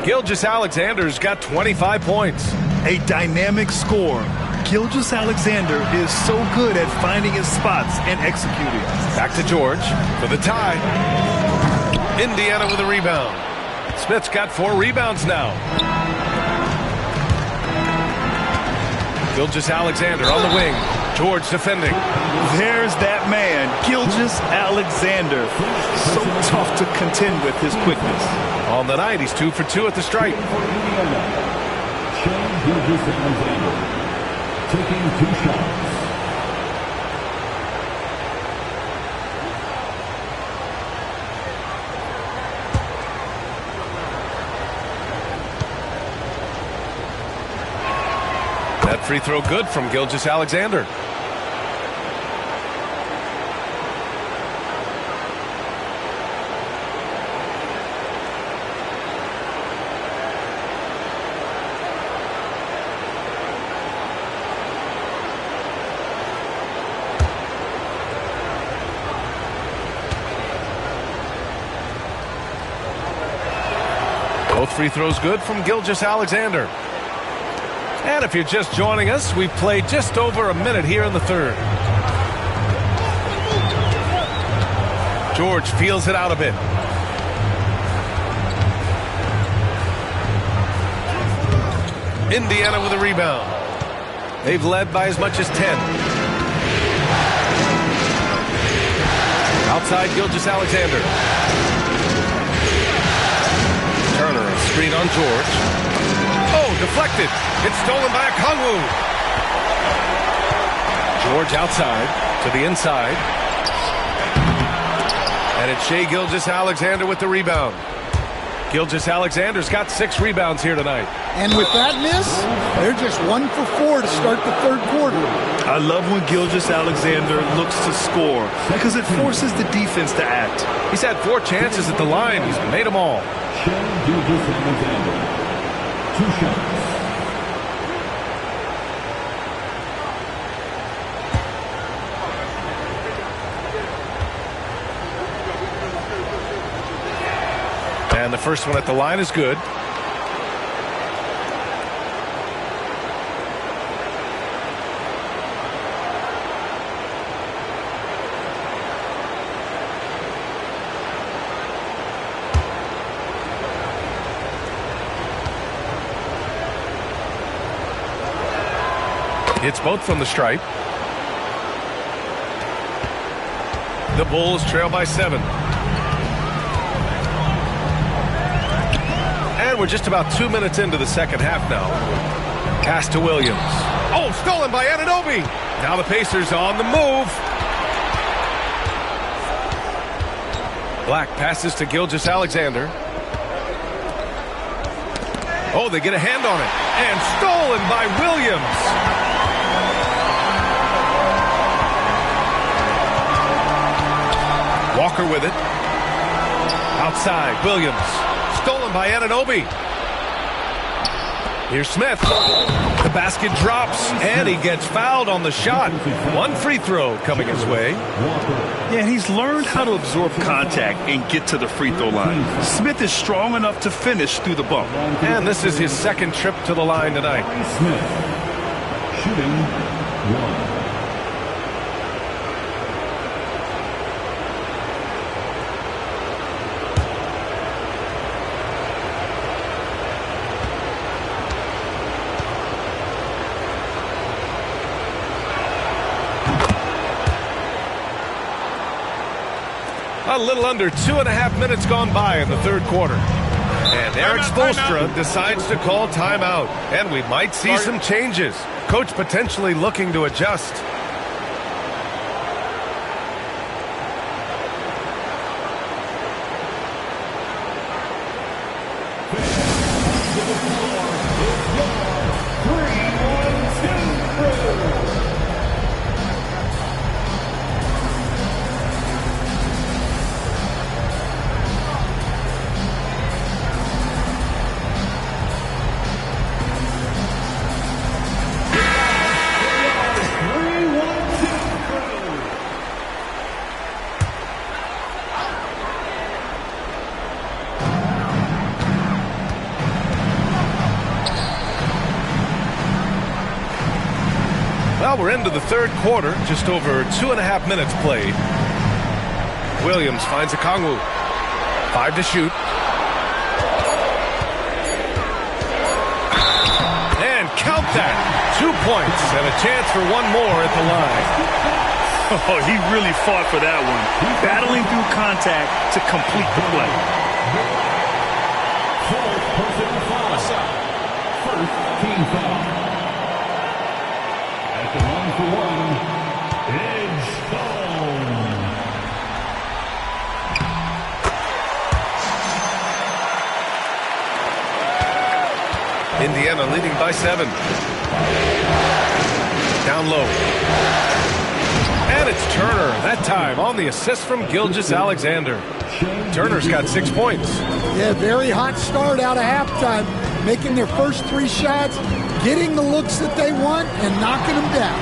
Gilgeous-Alexander's got 25 points. A dynamic score. Gilgeous-Alexander is so good at finding his spots and executing. Back to George for the tie. Indiana with a rebound. Smith's got 4 rebounds now. Gilgeous-Alexander on the wing. George defending. There's that man, Gilgeous-Alexander. So tough to contend with his quickness. On the night, he's 2 for 2 at the stripe. Shai Gilgeous-Alexander taking 2 shots. That free throw good from Gilgeous-Alexander. Both free throws good from Gilgeous-Alexander. And if you're just joining us, we've played just over a minute here in the third. George feels it out a bit. Indiana with a rebound. They've led by as much as 10. Outside Gilgeous-Alexander. screen on George. Oh, deflected. It's stolen by Okongwu. George outside to the inside. And it's Shai Gilgeous-Alexander with the rebound. Gilgeous-Alexander's got 6 rebounds here tonight. And with that miss, they're just 1 for 4 to start the third quarter. I love when Gilgeous-Alexander looks to score because it forces the defense to act. He's had 4 chances at the line. He's made them all. Shai Gilgeous-Alexander. 2 shots. And the first one at the line is good. It's both from the stripe. The Bulls trail by 7. And we're just about 2 minutes into the second half now. Pass to Williams. Oh, stolen by Anunoby. Now the Pacers on the move. Black passes to Gilgeous-Alexander. Oh, they get a hand on it. And stolen by Williams. Walker with it. Outside, Williams. Stolen by Anunoby. Here's Smith. The basket drops, and he gets fouled on the shot. 1 free throw coming his way. Yeah, and he's learned how to absorb contact and get to the free throw line. Smith is strong enough to finish through the bump. And this is his second trip to the line tonight. Smith, shooting 1. A little under 2.5 minutes gone by in the third quarter. And Eric Spoelstra decides to call timeout. And we might see some changes. Coach potentially looking to adjust. Well, we're into the third quarter, just over 2.5 minutes played. Williams finds Okongwu. 5 to shoot. And count that. 2 points and a chance for one more at the line. Oh, he really fought for that one. Battling through contact to complete the play. Fourth personal foul. First team foul. At the line for 1, Edgecombe. Indiana leading by 7. Down low. And it's Turner, that time on the assist from Gilgeous-Alexander. Turner's got 6 points. Yeah, very hot start out of halftime, making their first 3 shots, getting the looks that they want, and knocking them down.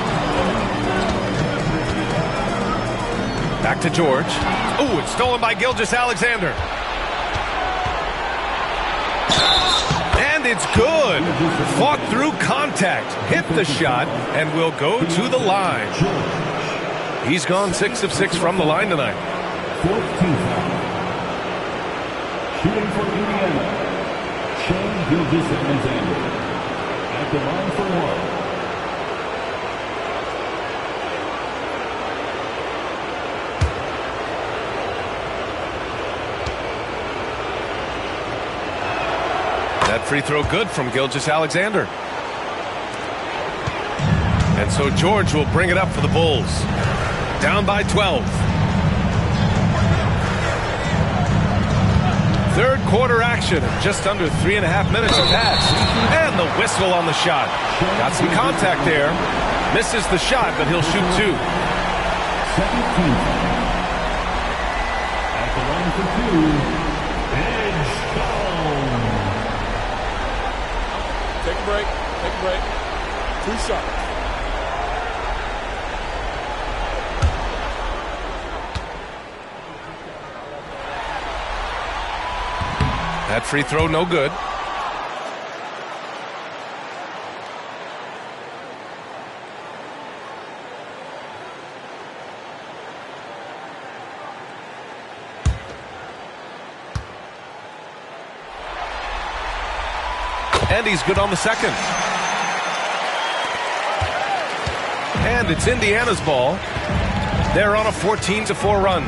Back to George. Oh, it's stolen by Gilgeous-Alexander. And it's good. Fought through contact, hit the shot, and will go to the line. He's gone 6 of 6 from the line tonight. Fourth team foul. Shooting for Indiana, Shai Gilgeous-Alexander. At the line for 1. That free throw good from Gilgeous-Alexander. And so George will bring it up for the Bulls. Down by 12. Third quarter action. Just under 3.5 minutes have passed. And the whistle on the shot. Got some contact there. Misses the shot, but he'll shoot two. At the line for two, Edge Stone. Take a break. Take a break. 2 shots. That free throw no good. And he's good on the second. And it's Indiana's ball. They're on a 14-4 run.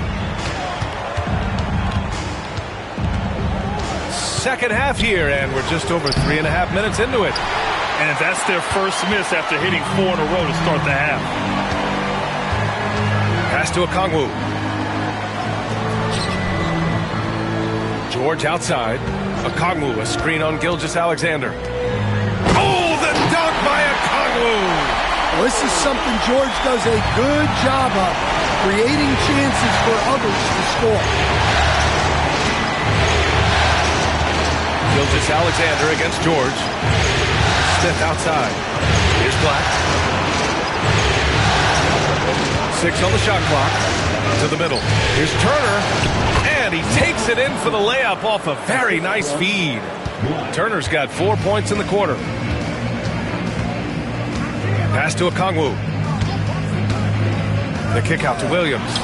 Second half here, and we're just over 3.5 minutes into it. And that's their first miss after hitting 4 in a row to start the half. Pass to Okongwu. George outside. Okongwu, a screen on Gilgeous-Alexander. Oh, the dunk by Okongwu! Well, this is something George does a good job of, creating chances for others to score. Gilgeous-Alexander against George. Smith outside. Here's Black. 6 on the shot clock. To the middle. Here's Turner. And he takes it in for the layup off a very nice feed. Turner's got 4 points in the quarter. Pass to Okongwu. The kick out to Williams.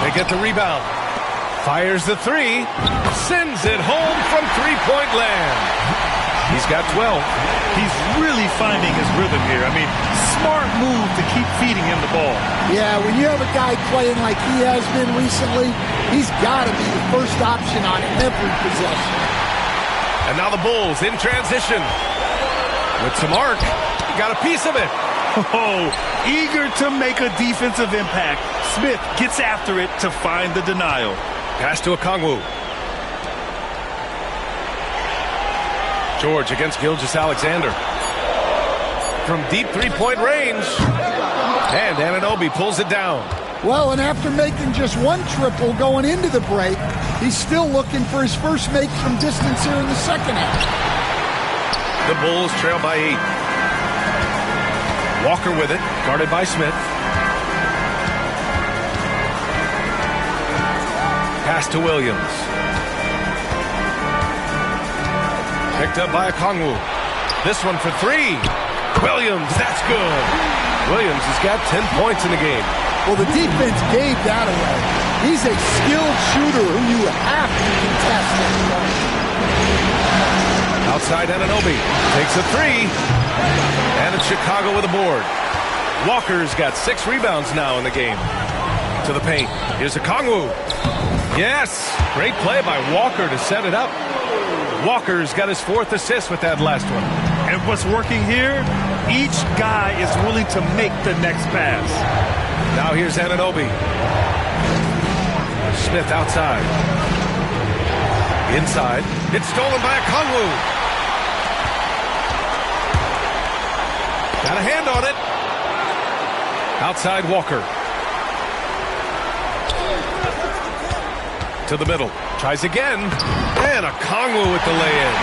They get the rebound. Fires the three. Sends it home from three-point land. He's got 12. He's really finding his rhythm here. I mean, smart move to keep feeding him the ball. Yeah, when you have a guy playing like he has been recently, he's got to be the first option on every possession. And now the Bulls in transition. With some arc, he got a piece of it. Oh, eager to make a defensive impact. Smith gets after it to find the denial. Pass to Okongwu. George against Gilgeous-Alexander. From deep three-point range. And Anunoby pulls it down. Well, and after making just one triple going into the break, he's still looking for his first make from distance here in the second half. The Bulls trail by 8. Walker with it, guarded by Smith. Pass to Williams. Picked up by Okongwu. This one for 3. Williams, that's good. Williams has got 10 points in the game. Well, the defense gave that away. He's a skilled shooter who you have to contest. Outside Anunoby takes a 3. And it's Chicago with a board. Walker's got 6 rebounds now in the game. To the paint. Here's Okongwu. Yes, great play by Walker to set it up. Walker's got his 4th assist with that last one. And what's working here, each guy is willing to make the next pass. Now here's Anunoby. Smith outside. Inside. It's stolen by Okongwu. Got a hand on it. Outside Walker. To the middle. Tries again. And Okongwu with the lay-in.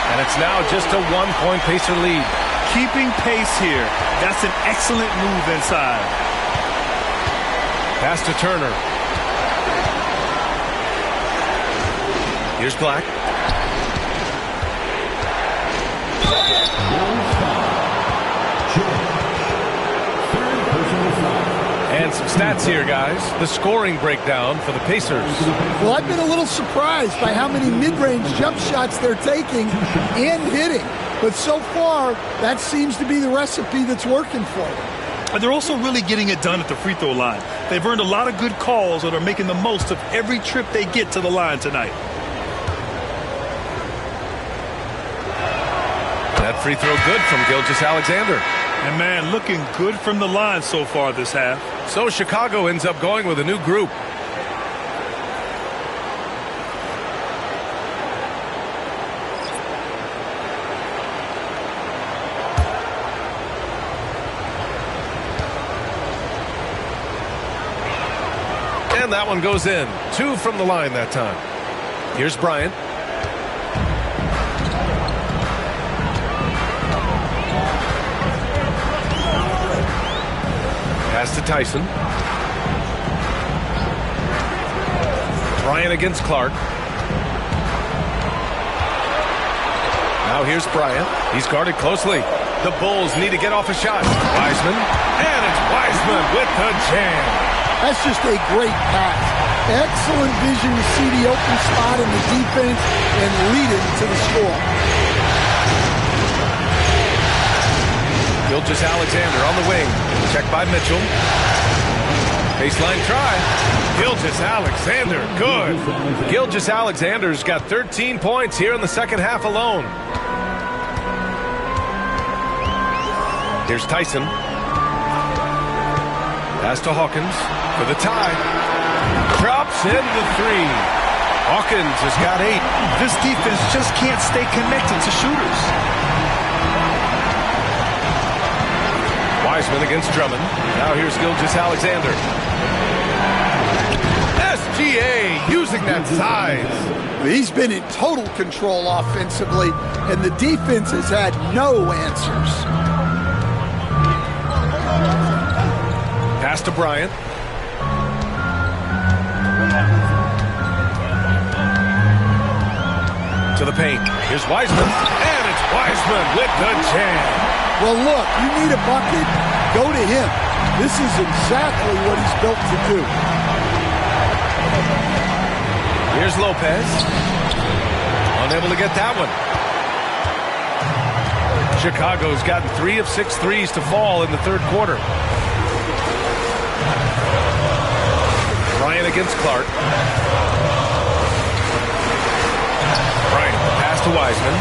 And it's now just a 1-point Pacer lead. Keeping pace here. That's an excellent move inside. Pass to Turner. Here's Black. And some stats here, guys. The scoring breakdown for the Pacers. Well, I've been a little surprised by how many mid-range jump shots they're taking and hitting. But so far, that seems to be the recipe that's working for them. And they're also really getting it done at the free throw line. They've earned a lot of good calls and are making the most of every trip they get to the line tonight. That free throw good from Gilgeous-Alexander. And man, looking good from the line so far this half. So Chicago ends up going with a new group. And that one goes in. 2 from the line that time. Here's Bryant. Pass to Tyson. Bryant against Clark. Now here's Bryant. He's guarded closely. The Bulls need to get off a shot. Wiseman. And it's Wiseman with the jam. That's just a great pass. Excellent vision to see the open spot in the defense and lead it to the score. Gilgeous-Alexander on the wing. Check by Mitchell. Baseline try. Gilgeous-Alexander, good. Gilgeous-Alexander's got 13 points here in the second half alone. Here's Tyson. Pass to Hawkins for the tie. Drops in the 3. Hawkins has got 8. This defense just can't stay connected to shooters. Wiseman against Drummond. Now here's Gilgeous-Alexander. SGA using that size. He's been in total control offensively, and the defense has had no answers. Pass to Bryant. To the paint. Here's Wiseman. And it's Wiseman with the jam. Well, look, you need a bucket, go to him. This is exactly what he's built to do. Here's Lopez. Unable to get that one. Chicago's gotten 3 of 6 threes to fall in the third quarter. Bryant against Clark. Bryant, pass to Wiseman.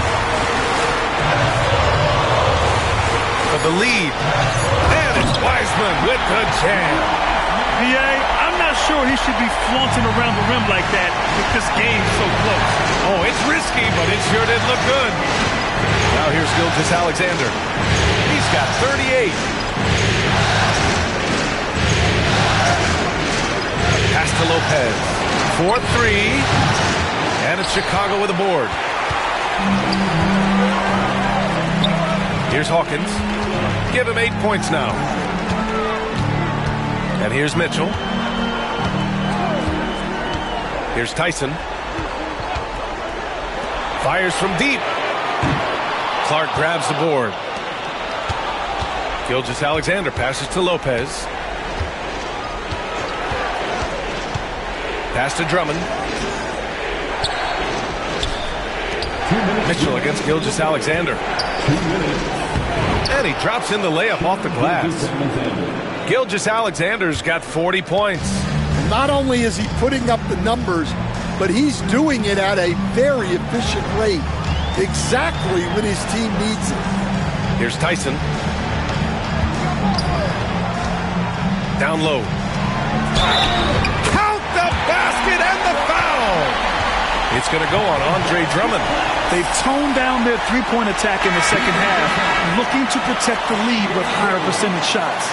For the lead. And it's Wiseman with the jam. PA, I'm not sure he should be flaunting around the rim like that with this game so close. Oh, it's risky, but it sure did look good. Now here's Gilgeous-Alexander. He's got 38. Pass to Lopez. 4-3. And it's Chicago with a board. Here's Hawkins. Give him 8 points now. And here's Mitchell. Here's Tyson. Fires from deep. Clark grabs the board. Gilgeous-Alexander passes to Lopez. Pass to Drummond. Mitchell against Gilgeous-Alexander. And he drops in the layup off the glass. Gilgeous-Alexander's got 40 points. Not only is he putting up the numbers, but he's doing it at a very efficient rate. Exactly when his team needs it. Here's Tyson. Down low. Count the basket and the foul! It's going to go on Andre Drummond. They've toned down their three-point attack in the second half, looking to protect the lead with higher percentage shots.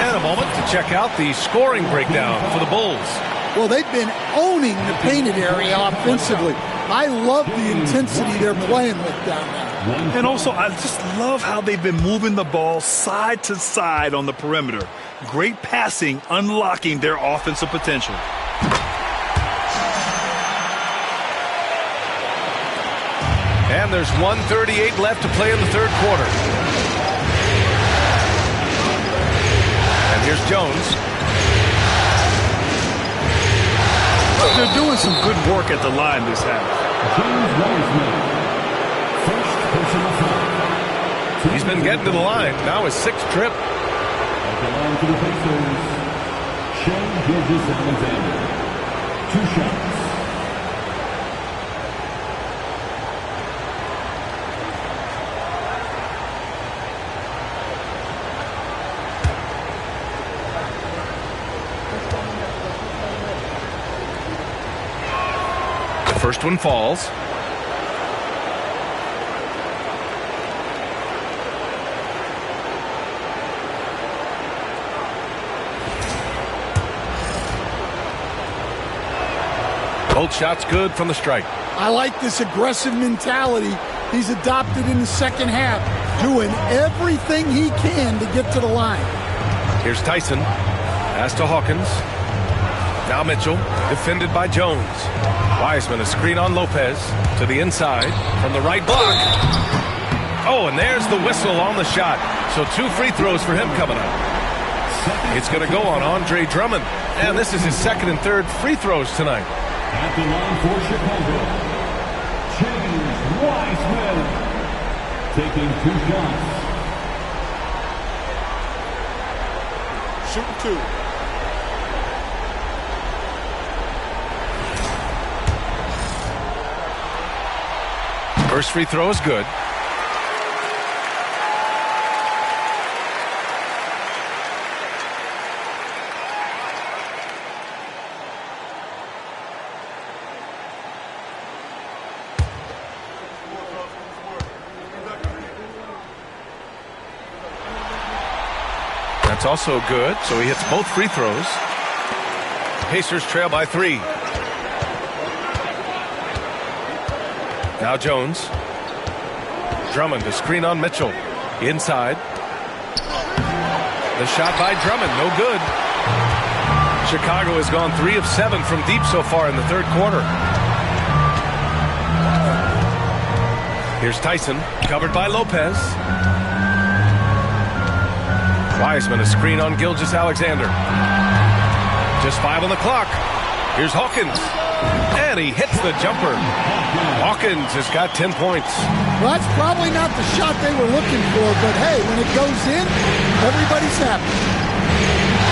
And a moment to check out the scoring breakdown for the Bulls. Well, they've been owning the painted area offensively. I love the intensity they're playing with down there. And also, I just love how they've been moving the ball side to side on the perimeter. Great passing, unlocking their offensive potential. And there's 1:38 left to play in the third quarter. And here's Jones. They're doing some good work at the line this half. He's been getting to the line. Now his 6th trip. At the line for the Pacers, Shai Gilgeous-Alexander. 2 shots. First one falls. Both shots good from the strike. I like this aggressive mentality he's adopted in the second half, doing everything he can to get to the line. Here's Tyson. Pass to Hawkins. Now Mitchell, defended by Jones. Wiseman, a screen on Lopez to the inside from the right block. Oh, and there's the whistle on the shot. So 2 free throws for him coming up. It's going to go on Andre Drummond. And this is his second and third free throws tonight. At the line for Chicago, James Wiseman taking 2 shots. Shooting 2. First free throw is good. That's also good, so he hits both free throws. Pacers trail by 3. Now Jones. Drummond, a screen on Mitchell. Inside. The shot by Drummond, no good. Chicago has gone 3 of 7 from deep so far in the third quarter. Here's Tyson, covered by Lopez. Wiseman, a screen on Gilgeous-Alexander. Just 5 on the clock. Here's Hawkins. And he hits the jumper. Hawkins has got 10 points. Well, that's probably not the shot they were looking for, but hey, when it goes in, everybody's happy.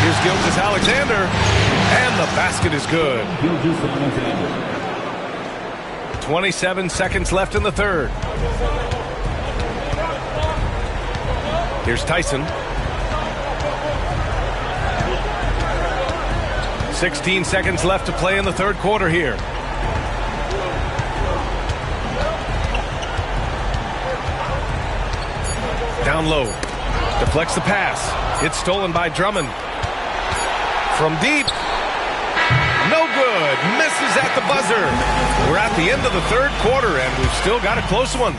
Here's Gilgeous-Alexander. And the basket is good. 27 seconds left in the third. Here's Tyson. 16 seconds left to play in the third quarter here. Down low. Deflects the pass. It's stolen by Drummond. From deep. No good. Misses at the buzzer. We're at the end of the third quarter, and we've still got a close one.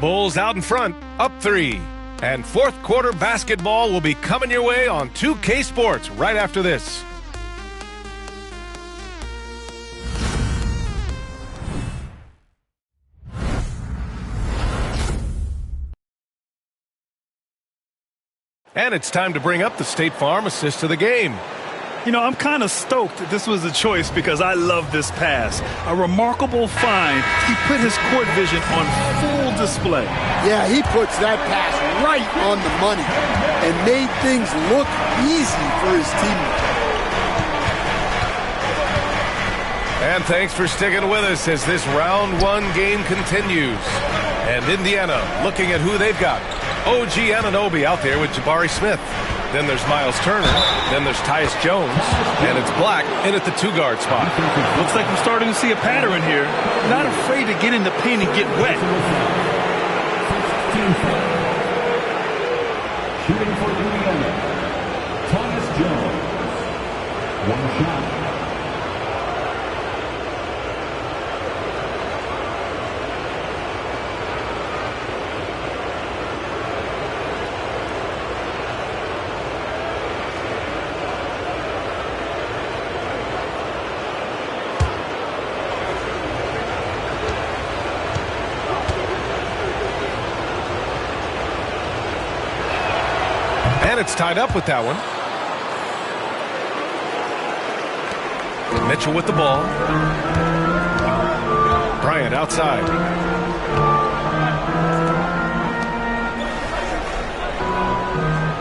Bulls out in front, up 3. And fourth quarter basketball will be coming your way on 2K Sports right after this. And it's time to bring up the State Farm assist of the game. You know, I'm kind of stoked that this was a choice because I love this pass. A remarkable find. He put his court vision on full display. Yeah, he puts that pass right on the money and made things look easy for his teammates. And thanks for sticking with us as this round 1 game continues. And Indiana looking at who they've got. OG Anunoby out there with Jabari Smith. Then there's Miles Turner. Then there's Tyus Jones. And it's Black in at the 2-guard spot. Looks like I'm starting to see a pattern here. Not afraid to get in the paint and get wet. Shooting for Indiana, Tyus Jones. 1 shot. And it's tied up with that one. Mitchell with the ball. Bryant outside.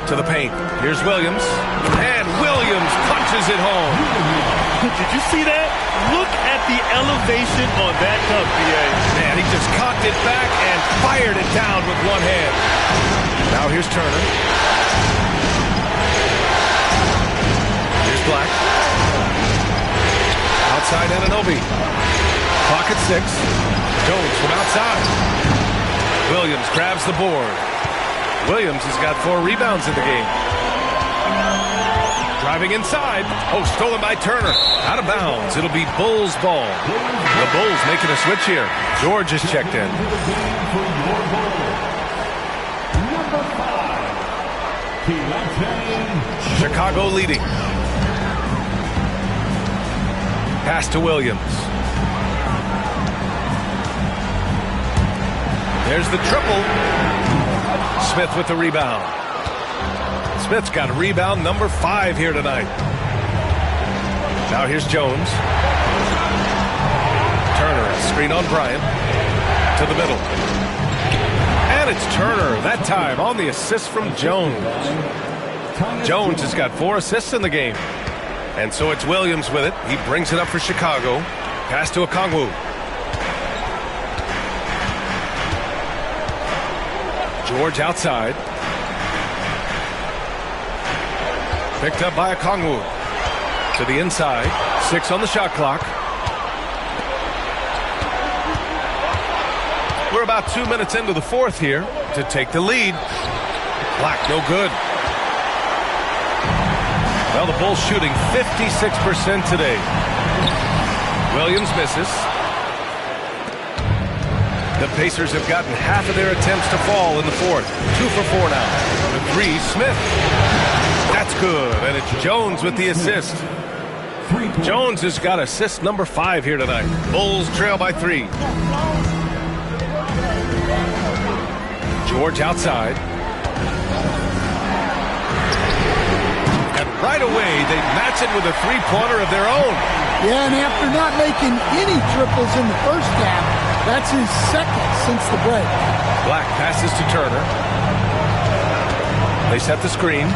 To the paint. Here's Williams. And Williams punches it home. Did you see that? Look at the elevation on that dunk, B.A. Man, he just cocked it back and fired it down with one hand. Now here's Turner. Here's Black. Outside Anunoby. Clock at 6. Jones from outside. Williams grabs the board. Williams has got 4 rebounds in the game. Driving inside. Oh, stolen by Turner. Out of bounds. It'll be Bulls ball. The Bulls making a switch here. George is checked in. Chicago leading. Pass to Williams. There's the triple. Smith with the rebound. Smith's got rebound number 5 here tonight. Now here's Jones. Turner, screen on Bryant. To the middle. And it's Turner, that time on the assist from Jones. Jones has got 4 assists in the game. And so it's Williams with it. He brings it up for Chicago. Pass to Okongwu. George outside. Picked up by Okongwu. To the inside. 6 on the shot clock. We're about 2 minutes into the 4th here to take the lead. Black, no good. Well, the Bulls shooting 56% today. Williams misses. The Pacers have gotten half of their attempts to fall in the 4th. 2 for 4 now. The 3, Smith. That's good, and it's Jones with the assist. Jones has got assist number 5 here tonight. Bulls trail by 3. George outside. And right away, they match it with a 3-pointer of their own. Yeah, and after not making any triples in the first half, that's his 2nd since the break. Black passes to Turner. They set the screen.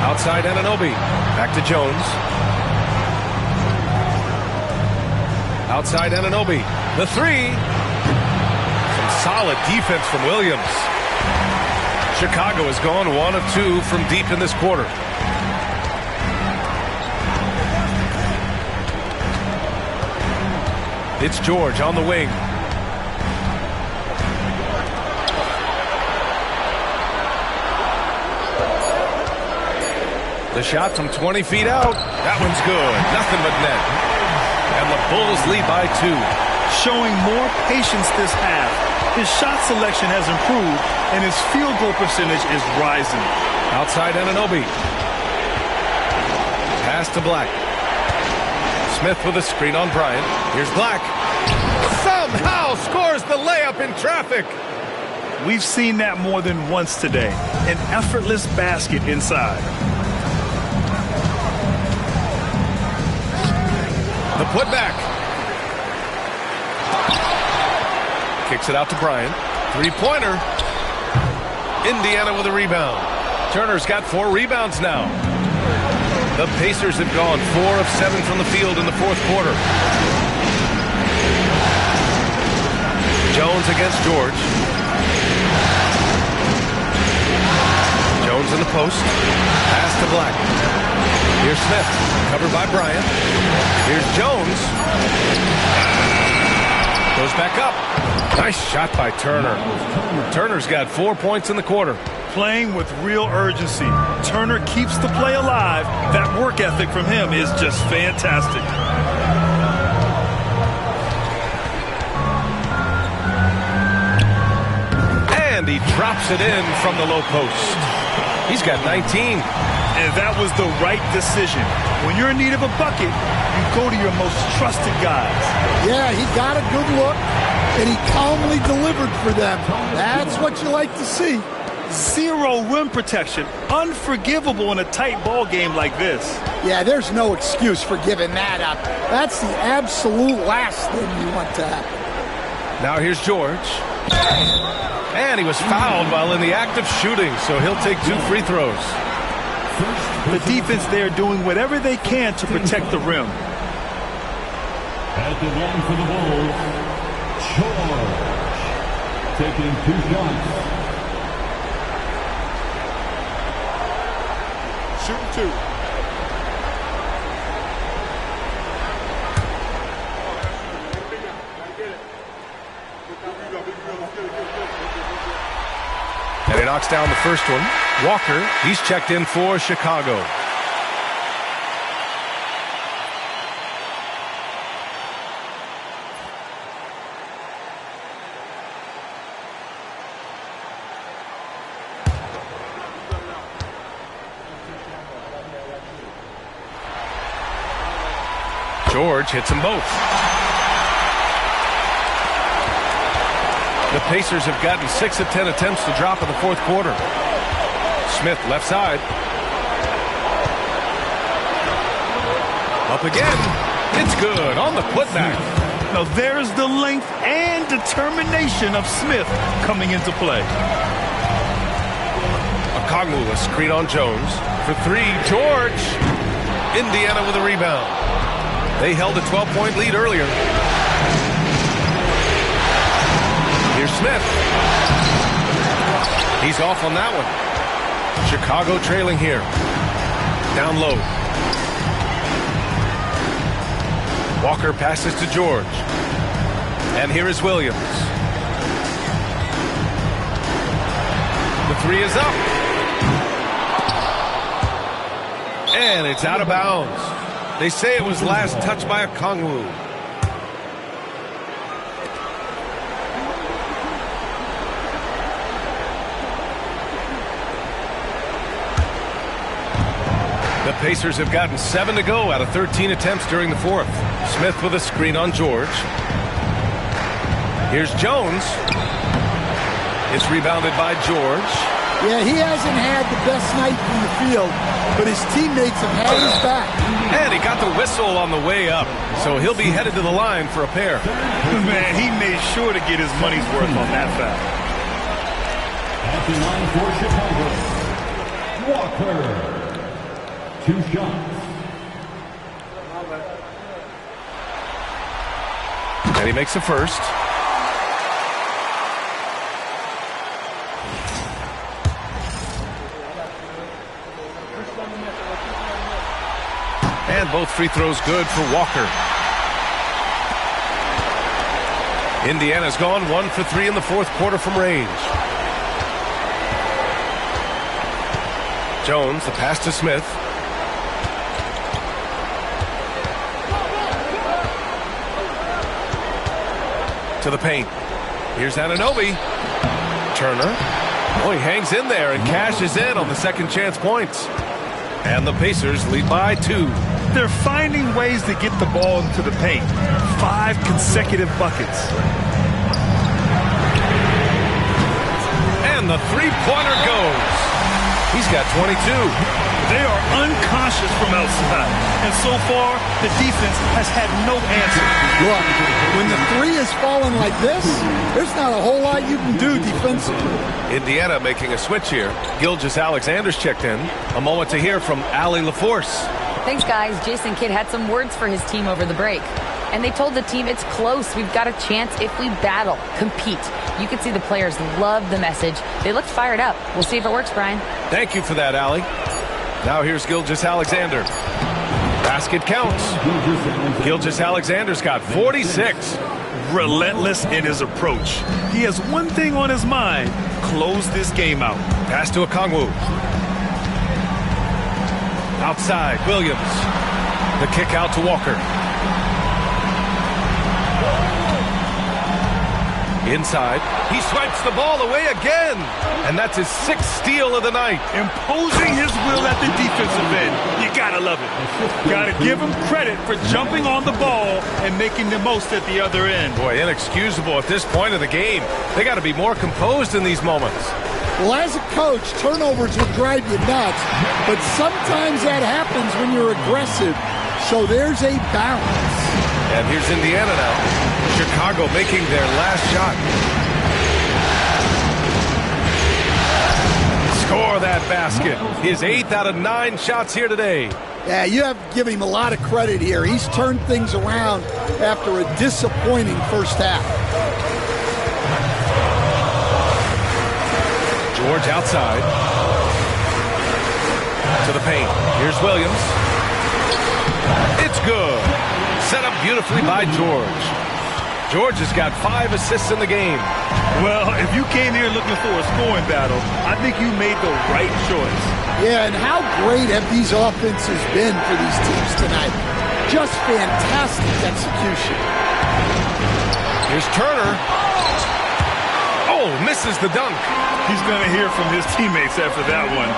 Outside Anunoby. Back to Jones. Outside Anunoby. The 3. Some solid defense from Williams. Chicago has gone 1 of 2 from deep in this quarter. It's George on the wing. The shot from 20 feet out. That one's good. Nothing but net. And the Bulls lead by 2. Showing more patience this half. His shot selection has improved, and his field goal percentage is rising. Outside Anunoby. Pass to Black. Smith with a screen on Bryant. Here's Black. Somehow scores the layup in traffic. We've seen that more than once today. An effortless basket inside. The putback. Kicks it out to Bryant. 3-pointer. Indiana with a rebound. Turner's got 4 rebounds now. The Pacers have gone 4 of 7 from the field in the 4th quarter. Jones against George. Jones in the post. Pass to Black. Here's Smith. Covered by Bryant. Here's Jones. Goes back up. Nice shot by Turner. Turner's got 4 points in the quarter. Playing with real urgency. Turner keeps the play alive. That work ethic from him is just fantastic. And he drops it in from the low post. He's got 19. And that was the right decision. When you're in need of a bucket, you go to your most trusted guys. Yeah, he got a good look, and he calmly delivered for them. That's what you like to see. 0 rim protection. Unforgivable in a tight ball game like this. Yeah, there's no excuse for giving that up. That's the absolute last thing you want to happen. Now here's George. And he was fouled while in the act of shooting, so he'll take 2 free throws. The defense there doing whatever they can to protect the rim. At the line for the Bulls, George taking 2 shots. Shooting 2. He knocks down the first one. Walker, he's checked in for Chicago. George hits them both. The Pacers have gotten 6 of 10 attempts to drop in the fourth quarter. Smith left side. Up again. It's good on the putback. Now there's the length and determination of Smith coming into play. Okongwu, a screen on Jones. For three, George. Indiana with a rebound. They held a 12-point lead earlier. Here's Smith. He's off on that one. Chicago trailing here. Down low. Walker passes to George. And here is Williams. The three is up. And it's out of bounds. They say it was last touched by Okongwu. The Pacers have gotten 7 to go out of 13 attempts during the fourth. Smith with a screen on George. Here's Jones. It's rebounded by George. Yeah, he hasn't had the best night from the field, but his teammates have had his back. And he got the whistle on the way up, so he'll be headed to the line for a pair. Man, he made sure to get his money's worth on that foul. At the line for Chicago, Walker. 2 shots. And he makes the first. And both free throws good for Walker. Indiana's gone 1 for 3 in the fourth quarter from range. Jones, the pass to Smith. To the paint. Here's Anunoby. Turner. Oh, he hangs in there and cashes in on the second chance points. And the Pacers lead by 2. They're finding ways to get the ball into the paint. 5 consecutive buckets. And the three-pointer goes. He's got 22. They are unconscious from outside. And so far, the defense has had no answer. Look, when the three is falling like this, there's not a whole lot you can do defensively. Indiana making a switch here. Gilgeous-Alexander's checked in. A moment to hear from Allie LaForce. Thanks, guys. Jason Kidd had some words for his team over the break. And they told the team it's close. We've got a chance if we battle, compete. You can see the players love the message. They looked fired up. We'll see if it works, Brian. Thank you for that, Allie. Now here's Gilgeous-Alexander. Basket counts. Gilgeous-Alexander's got 46. Relentless in his approach. He has one thing on his mind. Close this game out. Pass to Okongwu. Outside, Williams. The kick out to Walker. Inside, he swipes the ball away again. And that's his 6th steal of the night. Imposing his will at the defensive end. You gotta love it. Gotta give him credit for jumping on the ball and making the most at the other end. Boy, inexcusable at this point of the game. They gotta be more composed in these moments. Well, as a coach, turnovers will drive you nuts, but sometimes that happens when you're aggressive. So there's a balance. And here's Indiana now. Chicago making their last shot. Score that basket. His 8th out of 9 shots here today. Yeah, you have to give him a lot of credit here. He's turned things around after a disappointing first half. George outside. To the paint. Here's Williams. It's good. Set up beautifully by George. George has got 5 assists in the game. Well, if you came here looking for a scoring battle, I think you made the right choice. Yeah, and how great have these offenses been for these teams tonight? Just fantastic execution. Here's Turner. Oh, misses the dunk. He's going to hear from his teammates after that one.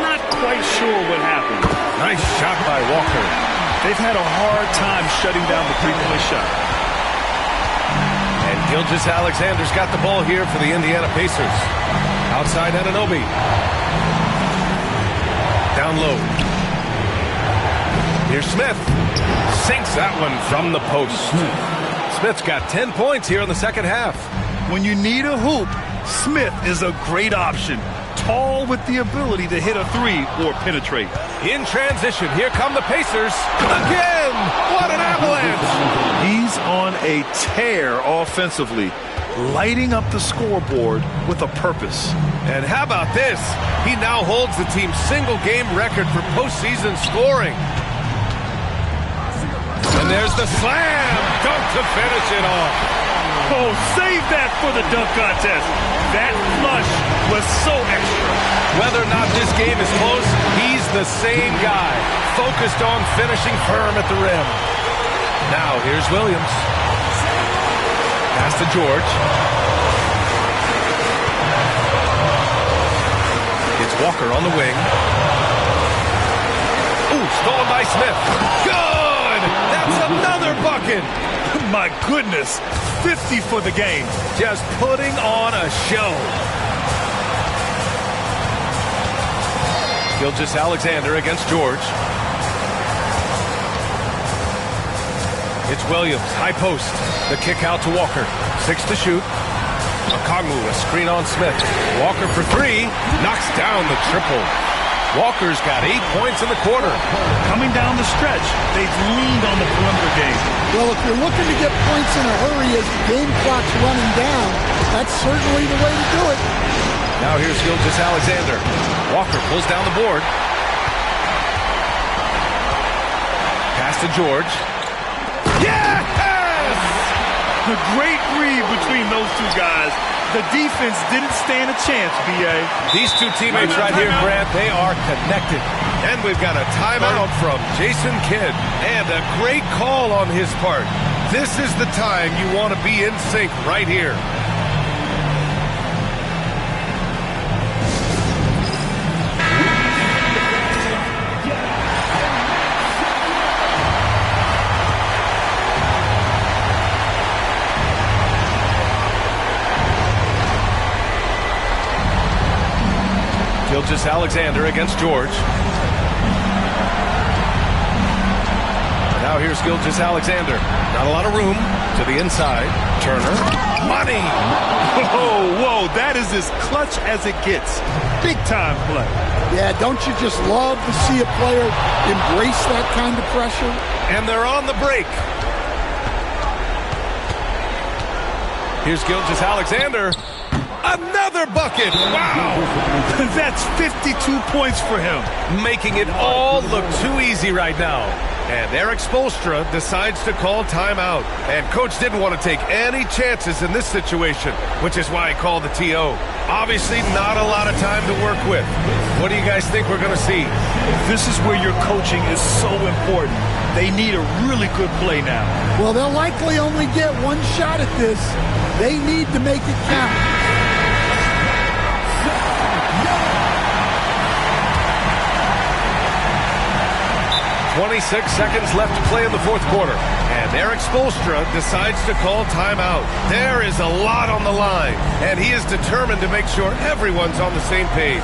Not quite sure what happened. Nice shot by Walker. They've had a hard time shutting down the three-point shot. And Gilgeous-Alexander's got the ball here for the Indiana Pacers. Outside Anunoby. Down low. Here's Smith. Sinks that one from the post. Smith's got 10 points here in the second half. When you need a hoop, Smith is a great option. Tall with the ability to hit a three or penetrate. In transition, here come the Pacers. Again! What an avalanche! He's on a tear offensively, lighting up the scoreboard with a purpose. And how about this? He now holds the team's single-game record for postseason scoring. And there's the slam dunk to finish it off. Oh, save that for the dunk contest. That flush was so extra. Whether or not this game is close, he's the same guy, focused on finishing firm at the rim. Now, here's Williams. Pass to George. It's Walker on the wing. Ooh, stolen by Smith. Good! That's another bucket. My goodness, 50 for the game. Just putting on a show. Gilgeous-Alexander against George. It's Williams, high post. The kick out to Walker. 6 to shoot. Okongwu, a screen on Smith. Walker for 3. Knocks down the triple. Walker's got 8 points in the quarter. Coming down the stretch, they've leaned on the perimeter game. Well, if you're looking to get points in a hurry as the game clock's running down, that's certainly the way to do it. Now here's Gilgeous-Alexander. Walker pulls down the board. Pass to George. Yes! The great read between those two guys. The defense didn't stand a chance, B.A. These two teammates right here, Grant, they are connected. And we've got a timeout from Jason Kidd. And a great call on his part. This is the time you want to be in sync right here. Gilgeous-Alexander against George. Now here's Gilgeous-Alexander. Not a lot of room to the inside. Turner. Money! Whoa, that is as clutch as it gets. Big time play. Yeah, don't you just love to see a player embrace that kind of pressure? And they're on the break. Here's Gilgeous-Alexander. Another bucket! Wow! That's 52 points for him. Making it all look too easy right now. And Eric Spoelstra decides to call timeout. And coach didn't want to take any chances in this situation, which is why he called the TO. Obviously not a lot of time to work with. What do you guys think we're going to see? This is where your coaching is so important. They need a really good play now. Well, they'll likely only get one shot at this. They need to make it count. 26 seconds left to play in the fourth quarter. And Eric Spoelstra decides to call timeout. There is a lot on the line, and he is determined to make sure everyone's on the same page.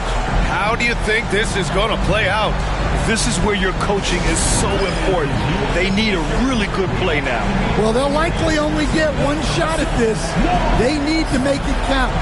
How do you think this is going to play out? This is where your coaching is so important. They need a really good play now. Well, they'll likely only get one shot at this. They need to make it count.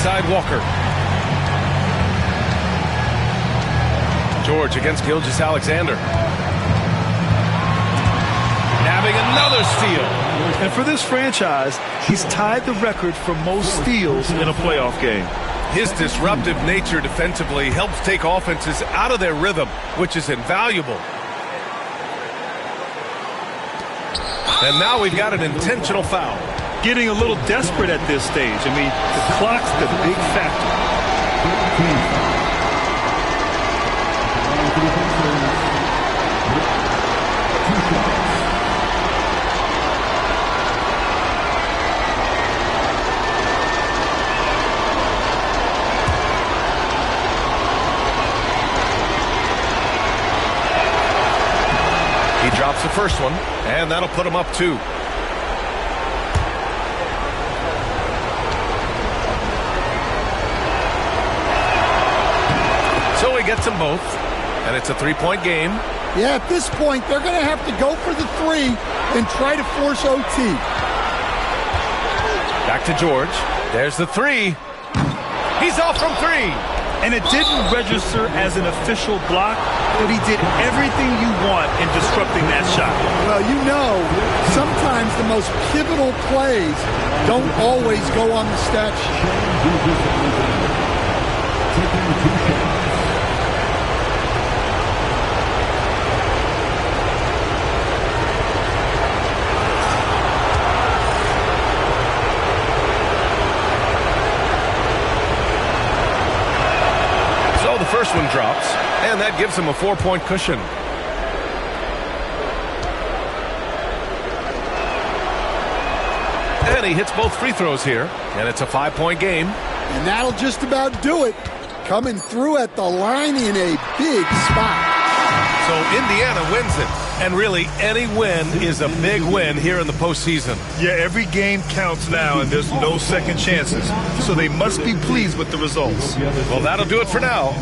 side, Walker. George against Gilgeous-Alexander. Nabbing another steal. And for this franchise, he's tied the record for most steals in a playoff game. His disruptive nature defensively helps take offenses out of their rhythm, which is invaluable. And now we've got an intentional foul. Getting a little desperate at this stage. I mean, the clock's the big factor. He drops the first one, and that'll put him up 2. So he gets them both, and it's a 3-point game. Yeah, at this point, they're going to have to go for the 3 and try to force OT. Back to George. There's the 3. He's off from 3. And it didn't register as an official block, but he did everything you want in disrupting that shot. Well, you know, sometimes the most pivotal plays don't always go on the stat sheet. The first one drops, and that gives him a 4-point cushion. And he hits both free throws here, and it's a 5-point game. And that'll just about do it. Coming through at the line in a big spot. So Indiana wins it. And really, any win is a big win here in the postseason. Yeah, every game counts now, and there's no second chances. So they must be pleased with the results. Well, that'll do it for now.